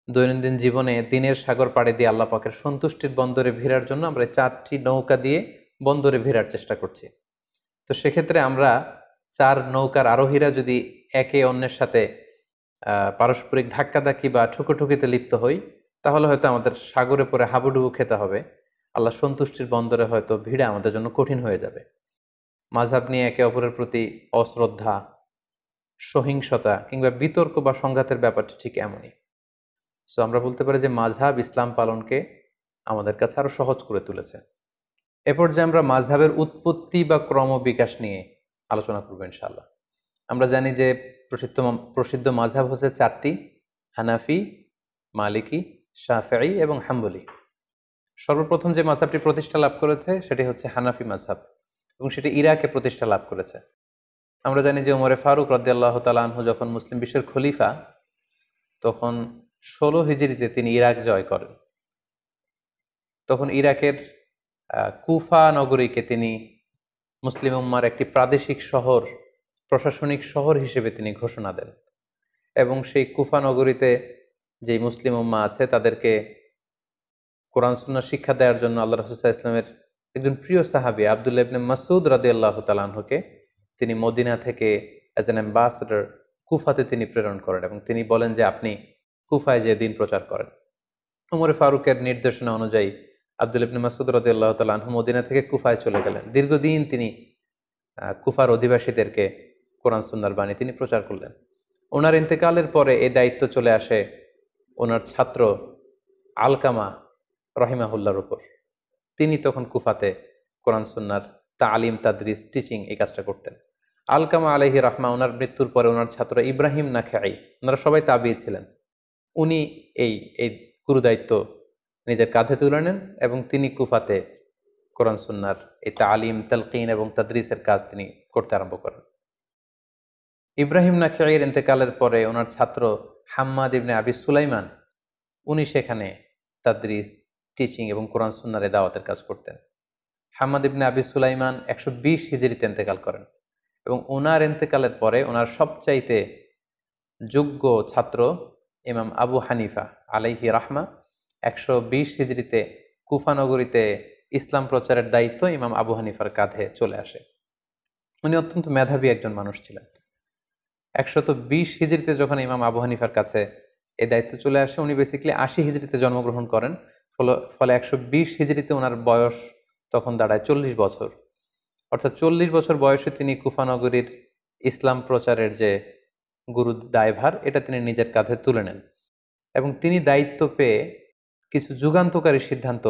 দৈনন্দিন জীবনে দিনের সাগর পাড়ি দিয়ে আল্লাহ পাকের সন্তুষ্টির বন্দরে ভিড়ার জন্য আমরা 4টি নৌকা দিয়ে বন্দরে ভিড়ার চেষ্টা করছি। তো সেক্ষেত্রে আমরা 4 নৌকার আরোহীরা যদি একে অন্যের সাথে পারস্পরিক ধাক্কাধাক্কি বা ঠুকোঠুকিতে লিপ্ত হই, তাহলে হয়তো আমাদের সাগরে পড়ে হাবুডুবু খেতে হবে। আল্লাহ সন্তুষ্টির বন্দরে হয়তো ভিড়া আমাদের জন্য কঠিন হয়ে যাবে। মাযহাব নিয়ে একে অপরের প্রতি অশ্রদ্ধা, সহিংসতা কিংবা বিতর্ক বা সংঘাতের ব্যাপারটি ঠিক এমনই। সো আমরা বলতে পারি যে মাযহাব ইসলাম পালনকে আমাদের কাছে আরো সহজ করে তুলেছে। এরপর যে আমরা মাযহাবের উৎপত্তি বা ক্রমবিকাশ নিয়ে আলোচনা করবো ইনশাআল্লাহ। আমরা জানি যে প্রসিদ্ধ মাযহাব হচ্ছে 4টি: হানাফি, মালিকি, শাফিঈ এবং হাম্বলি। সর্বপ্রথম যে মাযহাবটি প্রতিষ্ঠা লাভ করেছে সেটি হচ্ছে হানাফি মাযহাব, এবং সেটি ইরাকে প্রতিষ্ঠা লাভ করেছে। আমরা জানি যে ওমরে ফারুক রাদিয়াল্লাহু তাআলা আনহু যখন মুসলিম বিশ্বের খলিফা, তখন 16 হিজরিতে তিনি ইরাক জয় করেন। তখন ইরাকের কুফা নগরীকে তিনি মুসলিম উম্মার একটি প্রাদেশিক শহর, প্রশাসনিক শহর হিসেবে তিনি ঘোষণা দেন, এবং সেই কুফা নগরীতে যে মুসলিম উম্মা আছে তাদেরকে কোরআন সুন্নাহ শিক্ষা দেওয়ার জন্য আল্লাহ রাসূল সাল্লাল্লাহু আলাইহি ওয়াসাল্লামের একজন প্রিয় সাহাবী আব্দুল্লাহ ইবনে মাসউদ রাদিয়াল্লাহু তাআলা আনহুকে তিনি মদিনা থেকে অ্যাজ অ্যান অ্যাম্বাসেডর কুফাতে তিনি প্রেরণ করেন, এবং তিনি বলেন যে আপনি কুফায় যে দিন প্রচার করেন। ওমর ফারুকের নির্দেশনা অনুযায়ী আব্দুল্লাহ ইবনে মাসউদ রাদিয়াল্লাহু তাআলা আনহু মদিনা থেকে কুফায় চলে গেলেন। দীর্ঘদিন তিনি কুফার অধিবাসীদেরকে কোরআন সুন্নাহর বাণী তিনি প্রচার করলেন। ওনার ইন্তেকালের পরে এই দায়িত্ব চলে আসে ওনার ছাত্র আলকামা রহিমাহুল্লাহর উপর। তিনি তখন কুফাতে কোরআন সুন্নাহর তালিম, তাদরিস, টিচিং এই কাজটা করতেন। আলকামা আলাইহি রাহমা ওনার মৃত্যুর পরে ওনার ছাত্র ইব্রাহিম নাখাই, ওনারা সবাই তাবিঈ ছিলেন, উনি এই গুরুদায়িত্ব নিজের কাঁধে তুলে নেন, এবং তিনি কুফাতে কোরআন সুন্নাহর এই তালিম, তালকিন এবং তাদরিসের কাজ তিনি করতে আরম্ভ করেন। ইব্রাহিম নাখাইয়ের ইন্তেকালের পরে ওনার ছাত্র হাম্মাদ ইবনে আবি সুলাইমান, উনি সেখানে তাদরিস, টিচিং এবং কোরআন সুন্নাহর দাওয়াতের কাজ করতেন। হাম্মাদ ইবনে আবি সুলাইমান 120 হিজরিতে ইন্তেকাল করেন, এবং ওনার ইন্তেকালের পরে ওনার সবচাইতে যোগ্য ছাত্র ইমাম আবু হানিফা আলাইহি রাহমা 120 হিজরিতে কুফা নগরীতে ইসলাম প্রচারের দায়িত্ব ইমাম আবু হানিফার কাঁধে চলে আসে। উনি অত্যন্ত মেধাবী একজন মানুষ ছিলেন। 120 হিজরিতে যখন ইমাম আবু হানিফার কাছে এই দায়িত্ব চলে আসে, উনি বেসিক্যালি 80 হিজরিতে জন্মগ্রহণ করেন। ফলে 120 হিজরিতে ওনার বয়স তখন দাঁড়ায় 40 বছর। অর্থাৎ 40 বছর বয়সে তিনি কুফা নগরীর ইসলাম প্রচারের যে গুরু দায়ভার, এটা তিনি নিজের কাঁধে তুলে নেন, এবং তিনি দায়িত্ব পেয়ে কিছু যুগান্তকারী সিদ্ধান্ত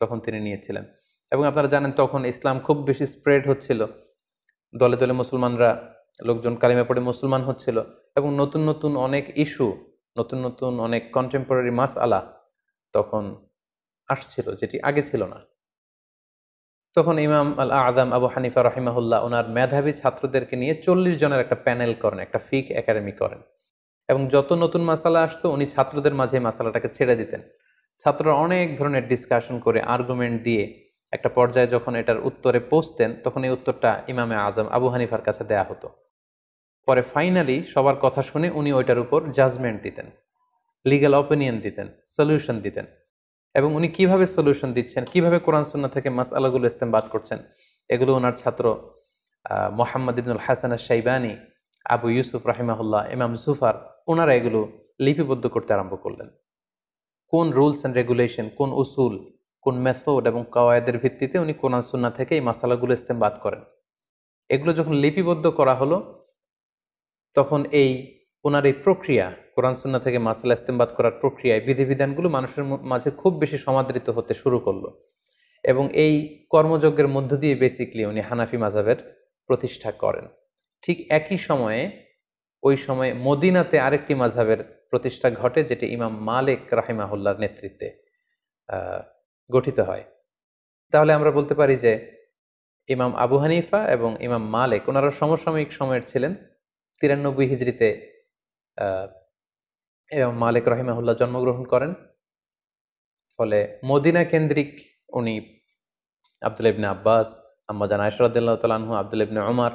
তখন তিনি নিয়েছিলেন। এবং আপনারা জানেন তখন ইসলাম খুব বেশি স্প্রেড হচ্ছিল, দলে দলে মুসলমানরা, লোকজন কালিমা পড়ে মুসলমান হচ্ছিল, এবং নতুন নতুন অনেক ইস্যু নতুন নতুন অনেক কন্টেম্পোরারি মাসআলা তখন আসছিল, যেটি আগে ছিল না। তখন ইমাম আল আযম আবু হানিফা রাহিমাহুল্লাহ ওনার মেধাবী ছাত্রদেরকে নিয়ে 40 জনের একটা প্যানেল করেন, একটা ফিক একাডেমি করেন, এবং যত নতুন মাসালা আসতো উনি ছাত্রদের মাঝে মাসালাটাকে ছেড়ে দিতেন। ছাত্ররা অনেক ধরনের ডিসকাশন করে আর্গুমেন্ট দিয়ে একটা পর্যায়ে যখন এটার উত্তরে পৌঁছতেন, তখন এই উত্তরটা ইমামে আজম আবু হানিফার কাছে দেয়া হতো। পরে ফাইনালি সবার কথা শুনে উনি ওইটার উপর জাজমেন্ট দিতেন, লিগ্যাল অপিনিয়ন দিতেন, সলিউশন দিতেন। এবং উনি কিভাবে সলিউশন দিচ্ছেন, কিভাবে কোরআন সুন্নাহ থেকে মাসআলাগুলো ইস্তেমবাদ করছেন, এগুলো ওনার ছাত্র মোহাম্মদ ইবনুল হাসান আশ-শাইবানি, আবু ইউসুফ রাহিমাহুল্লাহ, ইমাম জুফার, ওনারা এগুলো লিপিবদ্ধ করতে আরম্ভ করলেন। কোন রুলস অ্যান্ড রেগুলেশন, কোন উসুল, কোন মেথড এবং কাওয়ায়েদের ভিত্তিতে উনি কোরআন সুন্নাহ থেকে এই মাসালাগুলো ইস্তেমবাদ করেন, এগুলো যখন লিপিবদ্ধ করা হলো, তখন ওনার এই প্রক্রিয়া, কোরআন সুন্নাহ থেকে মাসালা ইস্তেমবাদ করার প্রক্রিয়ায় বিধিবিধানগুলো মানুষের মাঝে খুব বেশি সমাদৃত হতে শুরু করলো। এবং এই কর্মযজ্ঞের মধ্য দিয়ে বেসিকলি উনি হানাফি মাযহাবের প্রতিষ্ঠা করেন। ঠিক একই সময়ে ওই সময়ে মদিনাতে আরেকটি মাযহাবের প্রতিষ্ঠা ঘটে, যেটি ইমাম মালিক রাহিমাহুল্লাহর নেতৃত্বে গঠিত হয়। তাহলে আমরা বলতে পারি যে ইমাম আবু হানিফা এবং ইমাম মালিক ওনারা সমসাময়িক সময়ের ছিলেন। 93 হিজরিতে ইমাম মালিক রাহিমাহুল্লাহ জন্মগ্রহণ করেন। ফলে মদিনা কেন্দ্রিক উনি আব্দুল্লাহ ইবনে আব্বাস, আম্মা জান আয়েশা রাদিয়াল্লাহু তাআলা আনহু, আব্দুল্লাহ ইবনে উমর,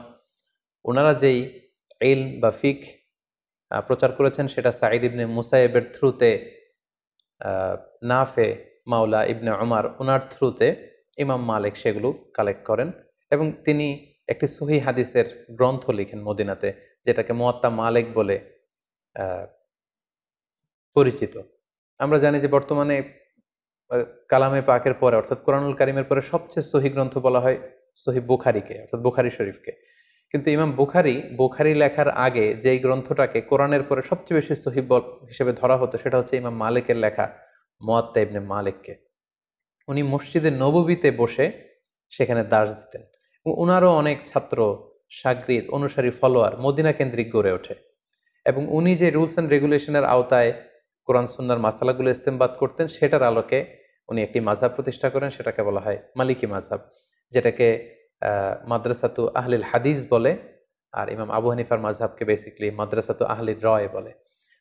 ওনারা যেই ইলম বা ফিক প্রচার করেছেন, সেটা সাঈদ ইবনে মুসাইয়েবের থ্রুতে, নাফে মাওলা ইবনে উমর ওনার থ্রুতে ইমাম মালিক সেগুলো কালেক্ট করেন, এবং তিনি একটি সহিহ হাদিসের গ্রন্থ লিখেন মদিনাতে, যেটাকে মুয়াত্তা মালিক বলে পরিচিত। আমরা জানি যে বর্তমানে কালামে পাকের পরে, অর্থাৎ কোরআনুল কারিমের পরে সবচেয়ে সহি গ্রন্থ বলা হয় সহিহ বুখারীকে, অর্থাৎ বুখারী শরীফকে। কিন্তু ইমাম বুখারী লেখার আগে যেই গ্রন্থটাকে কোরআনের পরে সবচেয়ে বেশি সহিহ হিসেবে ধরা হতো, সেটা হচ্ছে ইমাম মালিকের লেখা মুয়াত্তা ইবনে মালিককে। উনি মসজিদে নববীতে বসে সেখানে দার্স দিতেন, এবং উনারও অনেক ছাত্র, শাগরিদ, অনুসারী, ফলোয়ার মদিনা কেন্দ্রিক গড়ে ওঠে। এবং উনি যে রুলস অ্যান্ড রেগুলেশনের আওতায় কোরআন সুন্নাহর মাসালাগুলো ইস্তেমবাদ করতেন, সেটার আলোকে উনি একটি মাযহাব প্রতিষ্ঠা করেন, সেটাকে বলা হয় মালিকি মাযহাব, যেটাকে মাদ্রাসাতু আহলিল হাদিস বলে, আর ইমাম আবু হানিফার মাযহাবকে বেসিক্যালি মাদ্রাসাতু আহলির রায় বলে।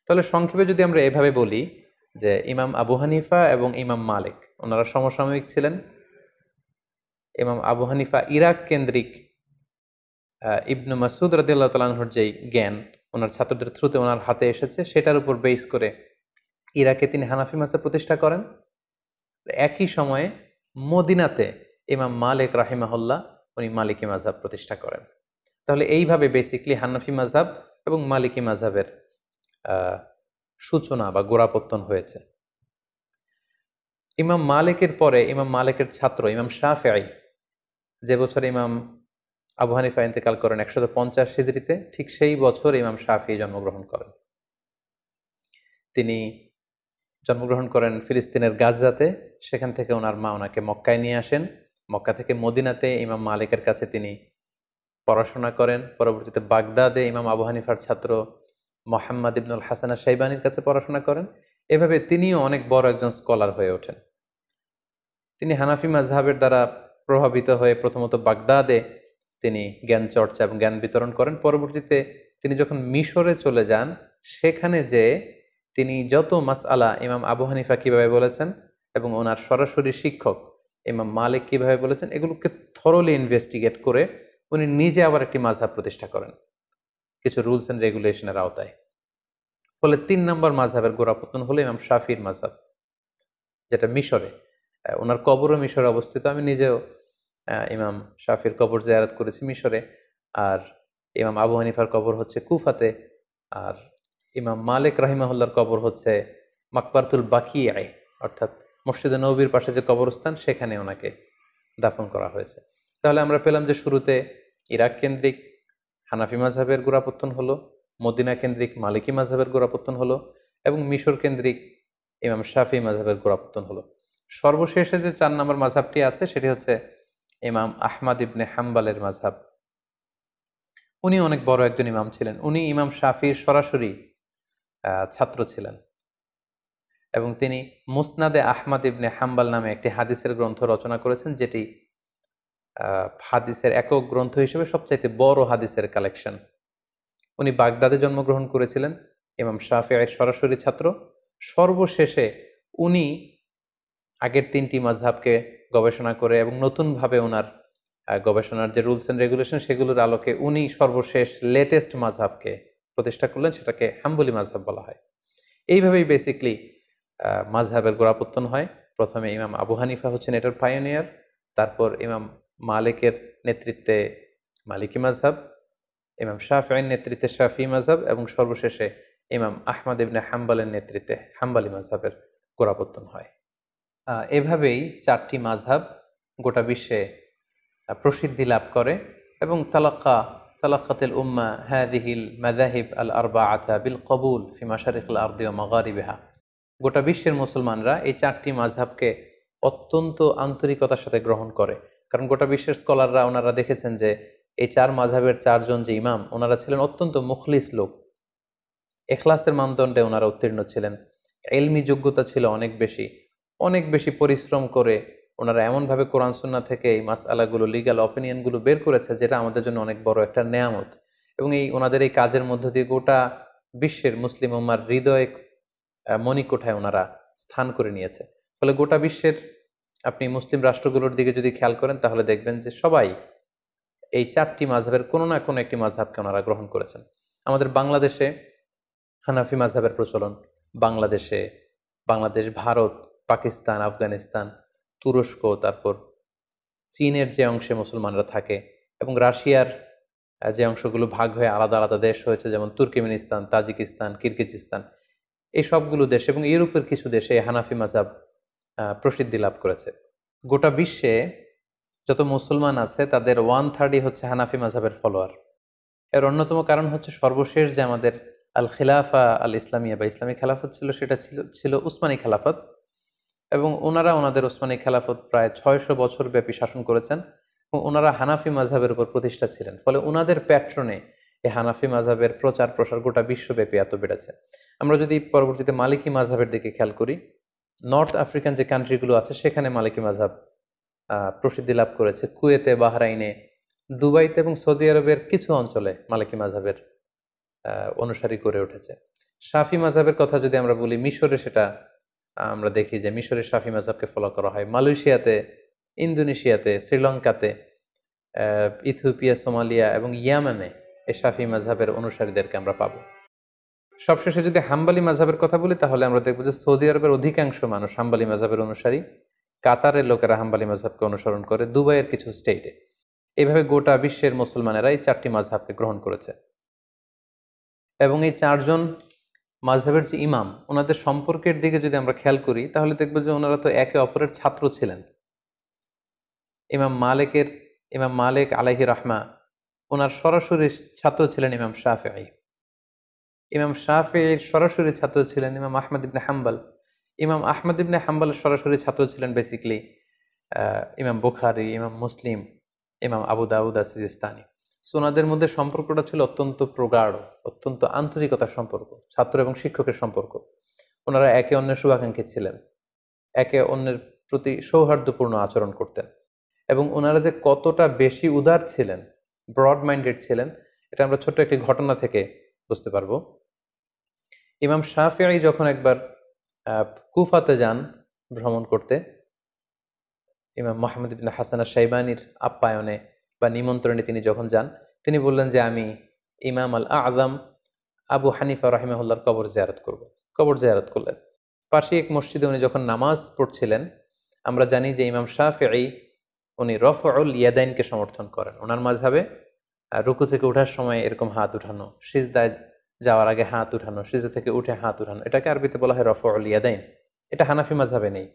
তাহলে সংক্ষেপে যদি আমরা এভাবে বলি যে ইমাম আবু হানিফা এবং ইমাম মালিক ওনারা সমসাময়িক ছিলেন। ইমাম আবু হানিফা ইরাক কেন্দ্রিক ইবনু মাসউদ রাদিয়াল্লাহু তাআলা আনহুর যেই জ্ঞান ওনার ছাত্রদের থ্রুতে ওনার হাতে এসেছে, সেটার উপর বেস করে ইরাকে তিনি হানাফি মাযহাব প্রতিষ্ঠা করেন। একই সময়ে মদিনাতে ইমাম মালিক রাহিমাহুল্লাহ উনি মালিকি মাযহাব প্রতিষ্ঠা করেন। তাহলে এইভাবে বেসিকলি হানাফি মাযহাব এবং মালিকি মাযহাবের সূচনা বা গোড়াপত্তন হয়েছে। ইমাম মালিকের পরে ইমাম মালিকের ছাত্র ইমাম শাফিঈ, যে বছর ইমাম আবু হানিফা ইন্তেকাল করেন 150 হিজরিতে, ঠিক সেই বছর ইমাম শাফিঈ জন্মগ্রহণ করেন। তিনি জন্মগ্রহণ করেন ফিলিস্তিনের গাজাতে। সেখান থেকে ওনার মা ওনাকে মক্কায় নিয়ে আসেন। মক্কা থেকে মদিনাতে ইমাম মালিকের কাছে তিনি পড়াশোনা করেন। পরবর্তীতে বাগদাদে ইমাম আবু হানিফার ছাত্র মোহাম্মদ ইবনুল হাসান আশ-শাইবানির কাছে পড়াশোনা করেন। এভাবে তিনিও অনেক বড় একজন স্কলার হয়ে ওঠেন। তিনি হানাফি মাযহাবের দ্বারা প্রভাবিত হয়ে প্রথমত বাগদাদে তিনি জ্ঞান চর্চা এবং জ্ঞান বিতরণ করেন। পরবর্তীতে তিনি যখন মিশরে চলে যান, সেখানে যে তিনি যত মাসআলা ইমাম আবু হানিফা কিভাবে বলেছেন এবং ওনার সরাসরি শিক্ষক ইমাম মালিক কিভাবে বলেছেন, এগুলোকে থরলি ইনভেস্টিগেট করে উনি নিজে আবার একটি মাযহাব প্রতিষ্ঠা করেন কিছু রুলস অ্যান্ড রেগুলেশনের আওতায়। ফলে 3 নম্বর মাযহাবের গোড়াপত্তন হলো ইমাম শাফির মাযহাব, যেটা মিশরে। ওনার কবরও মিশরে অবস্থিত। আমি নিজেও ইমাম শাফির কবর জিয়ারত করেছি মিশরে। আর ইমাম আবু হানিফার কবর হচ্ছে কুফাতে, আর ইমাম মালিক রাহিমাহুল্লাহর কবর হচ্ছে মাকবারতুল বাকিয়ায়, অর্থাৎ মসজিদে নববীর পাশে যে কবরস্থান, সেখানে ওনাকে দাফন করা হয়েছে। তাহলে আমরা পেলাম যে শুরুতে ইরাক কেন্দ্রিক হানাফি মাযহাবের গোড়াপত্তন হলো, মদিনা কেন্দ্রিক মালিকি মাযহাবের গোড়াপত্তন হলো, এবং মিশর কেন্দ্রিক ইমাম শাফি মাযহাবের গোড়াপত্তন হলো। সর্বশেষে যে 4 নম্বর মাযহাবটি আছে, সেটি হচ্ছে ইমাম আহমদ ইবনে হাম্বালের মাযহাব। উনি অনেক বড় একজন ইমাম ছিলেন। উনি ইমাম শাফির সরাসরি ছাত্র ছিলেন এবং তিনি মুসনাদে আহমদ ইবনে হাম্বাল নামে একটি হাদিসের গ্রন্থ রচনা করেছেন, যেটি হাদিসের একক গ্রন্থ হিসেবে সবচাইতে বড় হাদিসের কালেকশন। উনি বাগদাদে জন্মগ্রহণ করেছিলেন, ইমাম শাফিঈর সরাসরি ছাত্র। সর্বশেষে উনি আগের তিনটি মাযহাবকে গবেষণা করে এবং নতুনভাবে ওনার গবেষণার যে রুলস অ্যান্ড রেগুলেশন সেগুলোর আলোকে উনি সর্বশেষ লেটেস্ট মাযহাবকে প্রতিষ্ঠা করলেন, সেটাকে হাম্বলি মাযহাব বলা হয়। এইভাবেই বেসিকলি মাযহাবের গোড়াপত্তন হয়। প্রথমে ইমাম আবু হানিফা হচ্ছেন এটার পায়োনিয়ার, তারপর ইমাম মালিকের নেতৃত্বে মালিকি মাযহাব, ইমাম শাফিঈর নেতৃত্বে শাফিঈ মাযহাব এবং সর্বশেষে ইমাম আহমদ ইবনে হাম্বলের নেতৃত্বে হাম্বলি মাযহাবের গোড়াপত্তন হয়। এভাবেই চারটি মাযহাব গোটা বিশ্বে প্রসিদ্ধি লাভ করে এবং তালাক্কাতিল উম্মাহ হাযিহিল মাযাহিব আল আরবাআতা বিল কবুল ফি মাশারিকিল আরদি ওয়া মাগারিবিহা। গোটা বিশ্বের মুসলমানরা এই চারটি মাযহাবকে অত্যন্ত আন্তরিকতার সাথে গ্রহণ করে, কারণ গোটা বিশ্বের স্কলাররা ওনারা দেখেছেন যে এই চার মাযহাবের চারজন যে ইমাম ওনারা ছিলেন অত্যন্ত মুখলিস লোক, এখলাসের মানদণ্ডে ওনারা উত্তীর্ণ ছিলেন, ইলমি যোগ্যতা ছিল অনেক বেশি পরিশ্রম করে ওনারা এমনভাবে কোরআন সুন্নাহ থেকে এই মাসআলাগুলো, লিগ্যাল অপিনিয়নগুলো বের করেছে যেটা আমাদের জন্য অনেক বড় একটা নেয়ামত। এবং ওনাদের এই কাজের মধ্য দিয়ে গোটা বিশ্বের মুসলিম উম্মার হৃদয়ে মণিকোঠায় ওনারা স্থান করে নিয়েছে। ফলে গোটা বিশ্বের আপনি মুসলিম রাষ্ট্রগুলোর দিকে যদি খেয়াল করেন তাহলে দেখবেন যে সবাই এই চারটি মাযহাবের কোনো না কোনো একটি মাযহাবকে ওনারা গ্রহণ করেছেন। আমাদের বাংলাদেশে হানাফি মাযহাবের প্রচলন, বাংলাদেশ, ভারত, পাকিস্তান, আফগানিস্তান, তুরস্ক, তারপর চীনের যে অংশে মুসলমানরা থাকে এবং রাশিয়ার যে অংশগুলো ভাগ হয়ে আলাদা আলাদা দেশ হয়েছে, যেমন তুর্কমেনিস্তান, তাজিকিস্তান, কিরগিজস্তান, এই সবগুলো দেশ এবং ইউরোপের কিছু দেশে হানাফি মাযহাব প্রসিদ্ধি লাভ করেছে। গোটা বিশ্বে যত মুসলমান আছে তাদের 1/3 হচ্ছে হানাফি মাযহাবের ফলোয়ার। এর অন্যতম কারণ হচ্ছে সর্বশেষ যে আমাদের আল খিলাফা আল ইসলামিয়া বা ইসলামী খেলাফত ছিল, সেটা ছিল উসমানী খেলাফত এবং ওনারা ওনাদের উসমানী খেলাফত প্রায় 600 বছর ব্যাপী শাসন করেছেন এবং ওনারা হানাফি মাযহাবের উপর প্রতিষ্ঠা ছিলেন। ফলে ওনাদের প্যাট্রনে এই হানাফি মাযহাবের প্রচার প্রসার গোটা বিশ্বব্যাপী এত বেড়েছে। আমরা যদি পরবর্তীতে মালিকি মাযহাবের দিকে খেয়াল করি, নর্থ আফ্রিকান যে কান্ট্রিগুলো আছে সেখানে মালিকি মাযহাব প্রসিদ্ধি লাভ করেছে। কুয়েতে, বাহরাইনে, দুবাইতে এবং সৌদি আরবের কিছু অঞ্চলে মালিকি মাযহাবের অনুসারী করে উঠেছে। শাফি মাযহাবের কথা যদি আমরা বলি, মিশরে সেটা আমরা দেখি যে মিশরের শাফি মাযহাবকে ফলো করা হয়। মালয়েশিয়াতে, ইন্দোনেশিয়াতে, শ্রীলঙ্কাতে, ইথিওপিয়া, সোমালিয়া এবং ইয়ামানে এই শাফি মাযহাবের অনুসারীদেরকে আমরা পাবো। সবশেষে যদি হাম্বলি মাযহাবের কথা বলি তাহলে আমরা দেখব যে সৌদি আরবের অধিকাংশ মানুষ হাম্বলি মাযহাবের অনুসারী, কাতারের লোকেরা হাম্বলি মাযহাবকে অনুসরণ করে, দুবাইয়ের কিছু স্টেটে। এইভাবে গোটা বিশ্বের মুসলমানেরা এই চারটি মাযহাবকে গ্রহণ করেছে এবং এই চারজন মাযহাবের যে ইমাম ওনাদের সম্পর্কের দিকে যদি আমরা খেয়াল করি তাহলে দেখব যে ওনারা তো একে অপরের ছাত্র ছিলেন। ইমাম মালিক আলাইহি রাহমা, ওনার সরাসরি ছাত্র ছিলেন ইমাম শাফিঈ। ইমাম শাফিঈর সরাসরি ছাত্র ছিলেন ইমাম আহমদ ইবনে হাম্বল। ইমাম আহমদ ইবনে হাম্বলের সরাসরি ছাত্র ছিলেন বেসিক্যালি ইমাম বুখারী, ইমাম মুসলিম, ইমাম আবু দাউদ সিজিস্তানি। সো ওনাদের মধ্যে সম্পর্কটা ছিল অত্যন্ত প্রগাঢ়, অত্যন্ত আন্তরিকতার সম্পর্ক, ছাত্র এবং শিক্ষকের সম্পর্ক। ওনারা একে অন্যের শুভাকাঙ্ক্ষী ছিলেন, একে অন্যের প্রতি সৌহার্দ্যপূর্ণ আচরণ করতেন এবং ওনারা যে কতটা বেশি উদার ছিলেন, ব্রড মাইন্ডেড ছিলেন, এটা আমরা ছোট্ট একটি ঘটনা থেকে বুঝতে পারবো। ইমাম শাফিঈ যখন একবার কুফাতে যান ভ্রমণ করতে, ইমাম মুহাম্মদ ইবনে হাসান আশ-শাইবানির আপ্যায়নে বা নিমন্ত্রণে তিনি যখন যান, তিনি বললেন যে আমি ইমাম আল আযম আবু হানিফা রাহিমাহুল্লাহর কবর জিয়ারত করব। কবর জিয়ারত করলেন। পাশে এক মসজিদে উনি যখন নামাজ পড়ছিলেন, আমরা জানি যে ইমাম শাফিঈ উনি রফউল ইয়াদাইনকে সমর্থন করেন। ওনার মাযহাবে রুকু থেকে ওঠার সময় এরকম হাত উঠানো, সিজদায় যাওয়ার আগে হাত উঠানো, সিজদা থেকে উঠে হাত উঠানো, এটাকে আরবিতে বলা হয় রফউল ইয়াদাইন। এটা হানাফি মাযহাবে নেই।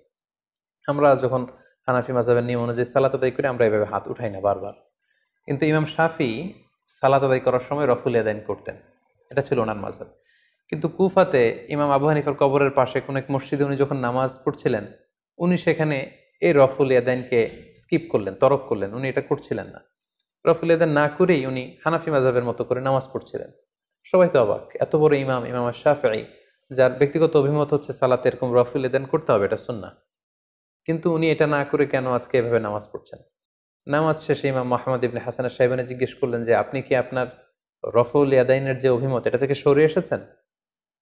আমরা যখন হানাফি মাযহাবের নিয়ম অনুযায়ী সালাত আদায় করি আমরা এভাবে হাত উঠাই না বারবার, কিন্তু ইমাম শাফি সালাত আদায় করার সময় রফুল ইয়াদাইন করতেন। এটা ছিল ওনার মাযহাব। কিন্তু কুফাতে ইমাম আবু হানিফার কবরের পাশে কোন এক মসজিদে উনি যখন নামাজ পড়ছিলেন, উনি সেখানে এই রফুল ইয়াদাইনকে স্কিপ করলেন, তরক করলেন। উনি এটা করছিলেন না। রফুল ইয়াদাইন না করেই উনি হানাফি মাযহাবের মতো করে নামাজ পড়ছিলেন। সবাই তো অবাক, এত বড় ইমাম শাফিঈ যার ব্যক্তিগত অভিমত হচ্ছে সালাতে এরকম রফুল এদান করতে হবে, এটা সুন্নাহ। কিন্তু উনি এটা না করে কেন আজকে এভাবে নামাজ পড়ছেন? নামাজ শেষে ইমাম মোহাম্মদ ইবনে হাসান সাহেবানে জিজ্ঞেস করলেন যে আপনি কি আপনার রফউল ইয়াদাইনের যে অভিমত এটা থেকে সরে এসেছেন?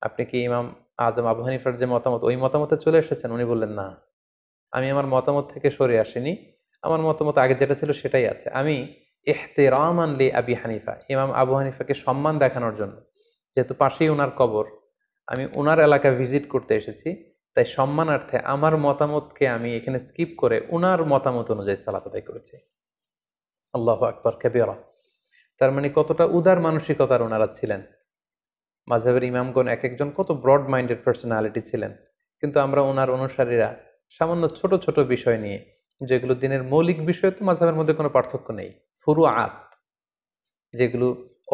আপনি কি ইমাম আজম আবু হানিফার যে মতামত ওই মতামতে চলে এসেছেন? উনি বললেন, না, আমি আমার মতামত থেকে সরে আসিনি, আমার মতামত আগে যেটা ছিল সেটাই আছে। আমি ইহতিরামান লি আবি হানিফা, ইমাম আবু হানিফাকে সম্মান দেখানোর জন্য, যেহেতু পাশেই ওনার কবর, আমি ওনার এলাকা ভিজিট করতে এসেছি, তাই সম্মানার্থে আমার মতামতকে আমি এখানে স্কিপ করে ওনার মতামত অনুযায়ী সালাত আদায় করেছি। আল্লাহু আকবার কাবীরা। তার মানে কতটা উদার মানসিকতার ওনারা ছিলেন। মাযহাবের ইমামগণ এক একজন কত ব্রড মাইন্ডেড পার্সোনালিটি ছিলেন, কিন্তু আমরা ওনার অনুসারীরা সামান্য ছোট ছোট বিষয় নিয়ে, যেগুলো দিনের মৌলিক বিষয়, তো মাযহাবের মধ্যে কোনো পার্থক্য নেই, ফুরুআত যেগুলো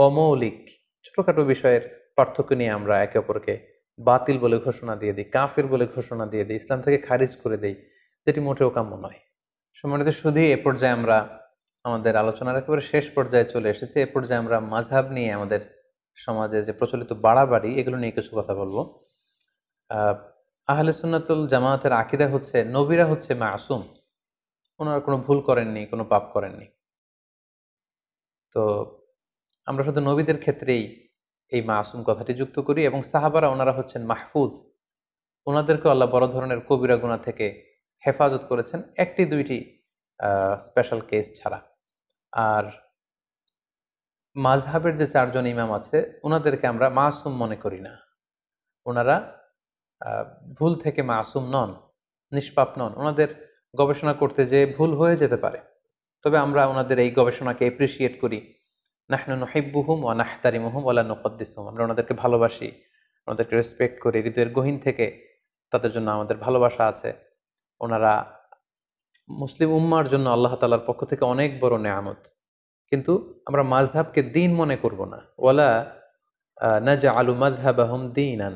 অমৌলিক ছোটখাটো বিষয়ের পার্থক্য নিয়ে আমরা একে অপরকে বাতিল বলে ঘোষণা দিয়ে দিই, কাফির বলে ঘোষণা দিয়ে দিই, ইসলাম থেকে খারিজ করে দিই, যেটি মোটেও কাম্য নয়। সম্মানিত শুধু এ পর্যায়ে আমরা আমাদের আলোচনার একেবারে শেষ পর্যায়ে চলে এসেছি। এ পর্যায়ে আমরা মাযহাব নিয়ে, আমাদের সমাজে যে প্রচলিত বাড়াবাড়ি, এগুলো নিয়ে কিছু কথা বলবো। আহলে সুন্নাতুল জামায়াতের আকীদা হচ্ছে নবীরা হচ্ছে মাসুম, ওনারা কোনো ভুল করেননি, কোনো পাপ করেননি। তো আমরা শুধু নবীদের ক্ষেত্রেই এই মাসুম কথাটি যুক্ত করি, এবং সাহাবারা ওনারা হচ্ছেন মাহফুজ, ওনাদেরকে আল্লাহ বড় ধরনের কবিরা গুনাহ থেকে হেফাজত করেছেন, একটি দুইটি স্পেশাল কেস ছাড়া। আর মাযহাবের যে চারজন ইমাম আছে ওনাদেরকে আমরা মাসুম মনে করি না, ওনারা ভুল থেকে মাসুম নন, নিষ্পাপ নন। ওনাদের গবেষণা করতে যে ভুল হয়ে যেতে পারে, তবে আমরা ওনাদের এই গবেষণাকে এপ্রিসিয়েট করি। নাহনু নুহিব্বুহুম ওয়া নাহতারিমুহুম ওয়া লা নুকদ্দিসুহুম, আমরা ওনাদেরকে ভালোবাসি, ওনাদেরকে রেসপেক্ট করি, হৃদয়ের গহীন থেকে তাদের জন্য আমাদের ভালোবাসা আছে। ওনারা মুসলিম উম্মার জন্য আল্লাহ তাআলার পক্ষ থেকে অনেক বড় নেয়ামত। কিন্তু আমরা মাযহাবকে দ্বীন মনে করব না। ওয়ালা নাজআলু মাযহাবাহুম দীনান,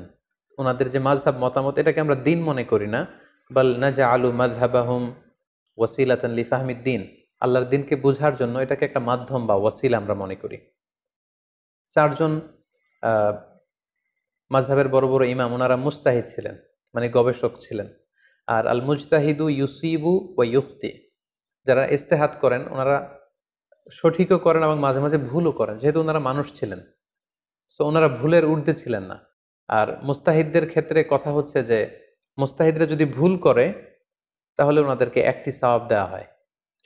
ওনাদের যে মাযহাব মতামত এটাকে আমরা দ্বীন মনে করি না। বাল নাজআলু মাযহাবাহুম ওয়াসিলাতান লিফাহমিদ দ্বীন, আল্লাহর দ্বীনকে বোঝার জন্য এটাকে একটা মাধ্যম বা ওয়াসিলা আমরা মনে করি। চারজন মাযহাবের বড় বড় ইমাম ওনারা মুজতাহিদ ছিলেন, মানে গবেষক ছিলেন। আর আল মুজতাহিদু ইউসিবু ওয়া ইউখতি, যারা ইজতিহাদ করেন ওনারা সঠিকও করেন এবং মাঝে মাঝে ভুলও করেন, যেহেতু ওনারা মানুষ ছিলেন, সো ওনারা ভুলের ঊর্ধ্বে ছিলেন না। আর মুস্তাহিদদের ক্ষেত্রে কথা হচ্ছে যে মুস্তাহিদরা যদি ভুল করে তাহলে ওনাদেরকে একটি সওয়াব দেওয়া হয়,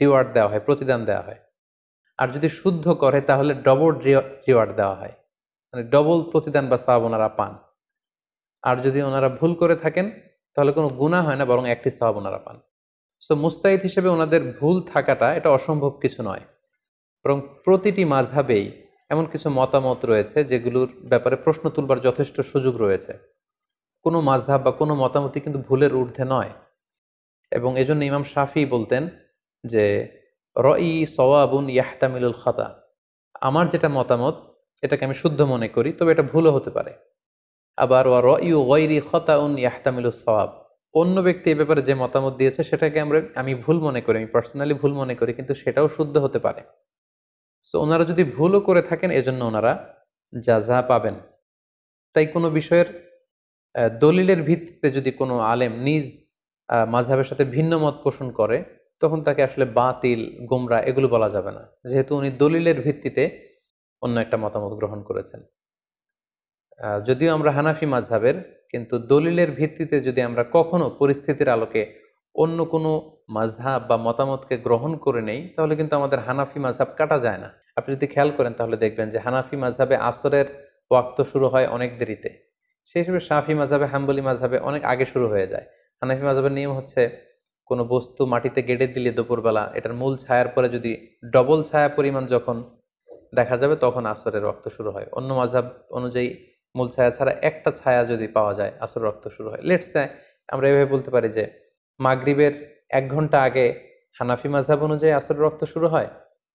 রিওয়ার্ড দেওয়া হয়, প্রতিদান দেওয়া হয়। আর যদি শুদ্ধ করে তাহলে ডবল রিওয়ার্ড দেওয়া হয়, মানে ডবল প্রতিদান বা সওয়াব ওনারা পান। আর যদি ওনারা ভুল করে থাকেন তাহলে কোনো গুনাহ হয় না, বরং একটি সওয়াব ওনারা পান। সো মুস্তাহিদ হিসেবে ওনাদের ভুল থাকাটা এটা অসম্ভব কিছু নয়, বরং প্রতিটি মাযহাবেই এমন কিছু মতামত রয়েছে যেগুলোর ব্যাপারে প্রশ্ন তুলবার যথেষ্ট সুযোগ রয়েছে। কোনো মাযহাব বা কোনো মতামতই কিন্তু ভুলের ঊর্ধ্বে নয়। এবং এজন্য ইমাম শাফি বলতেন যে রই সওয়াবুন ইয়াহতামিলুল খাতা, আমার যেটা মতামত এটাকে আমি শুদ্ধ মনে করি, তবে এটা ভুলও হতে পারে। আবার ওয়া রয়ু গায়রি খাতাউন ইয়াহতামিলুস সওয়াব, অন্য ব্যক্তি এ ব্যাপারে যে মতামত দিয়েছে সেটাকে আমি ভুল মনে করি, আমি পার্সোনালি ভুল মনে করি, কিন্তু সেটাও শুদ্ধ হতে পারে। সো ওনারা যদি ভুলও করে থাকেন এজন্য ওনারা জাযা পাবেন। তাই কোনো বিষয়ের দলিলের ভিত্তিতে যদি কোনো আলেম নিজ মাযহাবের সাথে ভিন্ন মত পোষণ করে, তখন তাকে আসলে বাতিল, গোমরা এগুলো বলা যাবে না, যেহেতু উনি দলিলের ভিত্তিতে অন্য একটা মতামত গ্রহণ করেছেন। যদিও আমরা হানাফি মাযহাবের, কিন্তু দলিলের ভিত্তিতে যদি আমরা কখনো পরিস্থিতির আলোকে অন্য কোনো মাযহাব বা মতামতকে গ্রহণ করে নেই, তাহলে কিন্তু আমাদের হানাফি মাযহাব কাটা যায় না। আপনি যদি খেয়াল করেন তাহলে দেখবেন যে হানাফি মাযহাবে আসরের ওয়াক্ত শুরু হয় অনেক দেরিতে, সেই হিসেবে শাফি মাযহাবে, হাম্বলি মাযহাবে অনেক আগে শুরু হয়ে যায়। হানাফি মাযহাবের নিয়ম হচ্ছে কোনো বস্তু মাটিতে গেড়ে দিলে দুপুরবেলা এটার মূল ছায়ার পরে যদি ডবল ছায়া পরিমাণ যখন দেখা যাবে তখন আসরের ওয়াক্ত শুরু হয়। অন্য মাযহাব অনুযায়ী মূল ছায়া ছাড়া একটা ছায়া যদি পাওয়া যায় আসর রক্ত শুরু হয়। লেটস সে আমরা এভাবে বলতে পারি যে মাগরিবের 1 ঘন্টা আগে হানাফি মাযহাব অনুযায়ী আসরের রক্ত শুরু হয়,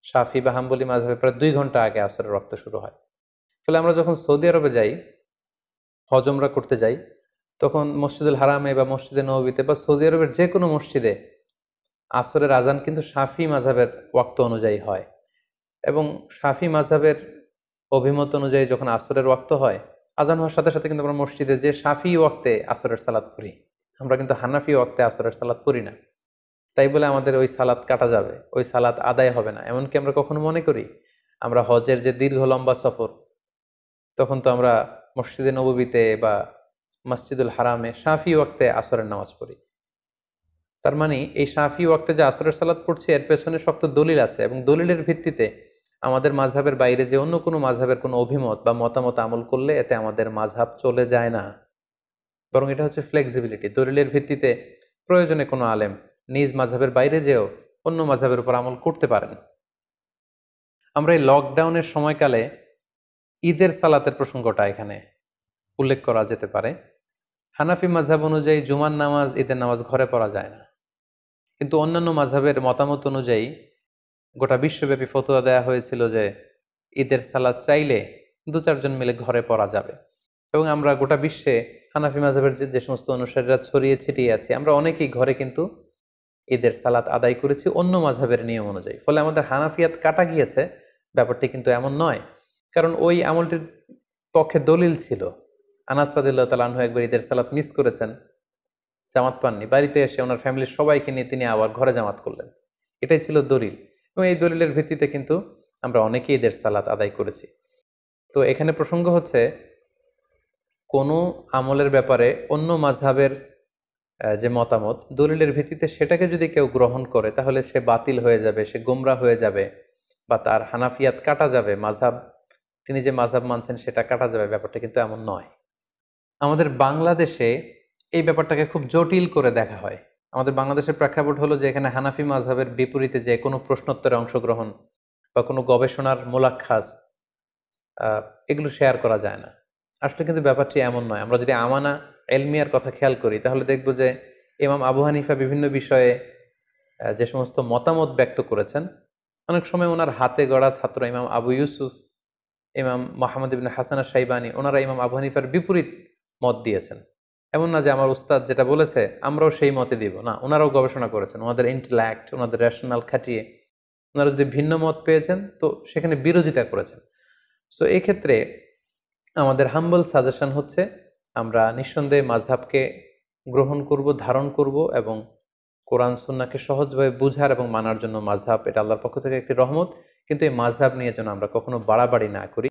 শাফি বা হাম্বলি মাযহাবে প্রায় 2 ঘন্টা আগে আসরের রক্ত শুরু হয়। ফলে আমরা যখন সৌদি আরবে যাই, হজ উমরা করতে যাই, তখন মসজিদুল হারামে বা মসজিদে নববীতে বা সৌদি আরবের যে কোনো মসজিদে আসরের আজান কিন্তু শাফি মাযহাবের ওয়াক্ত অনুযায়ী হয়। এবং শাফি মাযহাবের অভিমত অনুযায়ী যখন আসরের ওয়াক্ত হয় আজান হওয়ার সাথে সাথে কিন্তু আমরা মসজিদে যে শাফি ওয়াক্তে আসরের সালাত পড়ি, আমরা কিন্তু হানাফি ওয়াক্তে আসরের সালাত পড়ি না। তাই বলে আমাদের ওই সালাত কাটা যাবে, ওই সালাত আদায় হবে না, এমনকি আমরা কখনো মনে করি? আমরা হজের যে দীর্ঘ লম্বা সফর, তখন তো আমরা মসজিদে নববীতে বা মসজিদুল হারামে শাফি ওয়াক্তে আসরের নামাজ পড়ি। তার মানে এই শাফি ওয়াক্তে যে আসরের সালাত পড়ছি এর পেছনে শক্ত দলিল আছে, এবং দলিলের ভিত্তিতে আমাদের মাযহাবের বাইরে যে অন্য কোনো মাযহাবের কোনো অভিমত বা মতামত আমল করলে এতে আমাদের মাযহাব চলে যায় না, বরং এটা হচ্ছে ফ্লেক্সিবিলিটি। দলিলের ভিত্তিতে প্রয়োজনে কোনো আলেম নিজ মাযহাবের বাইরে যেও অন্য মাযহাবের উপর আমল করতে পারেন। আমরা এই লকডাউনের সময়কালে ঈদের সালাতের প্রসঙ্গটা এখানে উল্লেখ করা যেতে পারে। হানাফি মাযহাব অনুযায়ী জুমার নামাজ, ঈদের নামাজ ঘরে পড়া যায় না, কিন্তু অন্যান্য মাযহাবের মতামত অনুযায়ী গোটা বিশ্বব্যাপী ফতোয়া দেয়া হয়েছিল যে ঈদের সালাত চাইলে ২-৪ জন মিলে ঘরে পড়া যাবে। এবং আমরা গোটা বিশ্বে হানাফি মাযহাবের যে সমস্ত অনুসারীরা ছড়িয়ে ছিটিয়ে আছে, আমরা অনেকেই ঘরে কিন্তু ঈদের সালাত আদায় করেছি অন্য মাযহাবের নিয়ম অনুযায়ী। ফলে আমাদের হানাফিয়াত কাটা গিয়েছে, ব্যাপারটি কিন্তু এমন নয়। কারণ ওই আমলটির পক্ষে দলিল ছিল। আনাস রাদিয়াল্লাহু তাআলা আনহু একবার ঈদের সালাত মিস করেছেন, জামাত পাননি। বাড়িতে এসে ওনার ফ্যামিলির সবাইকে নিয়ে তিনি আবার ঘরে জামাত করলেন। এটাই ছিল দলিল, এবং এই দলিলের ভিত্তিতে কিন্তু আমরা অনেকেই ঈদের সালাত আদায় করেছি। তো এখানে প্রসঙ্গ হচ্ছে, কোনো আমলের ব্যাপারে অন্য মাযহাবের যে মতামত দলিলের ভিত্তিতে সেটাকে যদি কেউ গ্রহণ করে তাহলে সে বাতিল হয়ে যাবে, সে গোমরা হয়ে যাবে, বা তার হানাফিয়াত কাটা যাবে, মাযহাব তিনি যে মাযহাব মানছেন সেটা কাটা যাবে। ব্যাপারটা কিন্তু এমন নয়। আমাদের বাংলাদেশে এই ব্যাপারটাকে খুব জটিল করে দেখা হয়। আমাদের বাংলাদেশের প্রেক্ষাপট হলো যে এখানে হানাফি মাযহাবের বিপরীতে যে কোনো প্রশ্নোত্তরে অংশগ্রহণ বা কোনো গবেষণার মোলাক্ষাস এগুলো শেয়ার করা যায় না। আসলে কিন্তু ব্যাপারটি এমন নয়। আমরা যদি আমানা এলমিয়ার কথা খেয়াল করি তাহলে দেখব যে ইমাম আবু হানিফা বিভিন্ন বিষয়ে যে সমস্ত মতামত ব্যক্ত করেছেন, অনেক সময় ওনার হাতে গড়া ছাত্র ইমাম আবু ইউসুফ, ইমাম মোহাম্মদ ইবনে হাসান আশ-শাইবানি, ওনারা ইমাম আবু হানিফার বিপরীত মত দিয়েছেন। এমন না যে আমার উস্তাদ যেটা বলেছে আমরাও সেই মতে দিব, না, ওনারাও গবেষণা করেছেন, ওনাদের ইন্টেলেক্ট, ওনাদের রেশনাল খাটিয়ে ওনারা যদি ভিন্ন মত পেয়েছেন তো সেখানে বিরোধিতা করেছেন। সো এক্ষেত্রে আমাদের হাম্বল সাজেশন হচ্ছে আমরা নিঃসন্দেহে মাযহাবকে গ্রহণ করব, ধারণ করব, এবং কোরআন সুন্নাহকে সহজভাবে বুঝার এবং মানার জন্য মাযহাব এটা আল্লাহর পক্ষ থেকে একটি রহমত। কিন্তু এই মাযহাব নিয়ে যেন আমরা কখনো বাড়াবাড়ি না করি।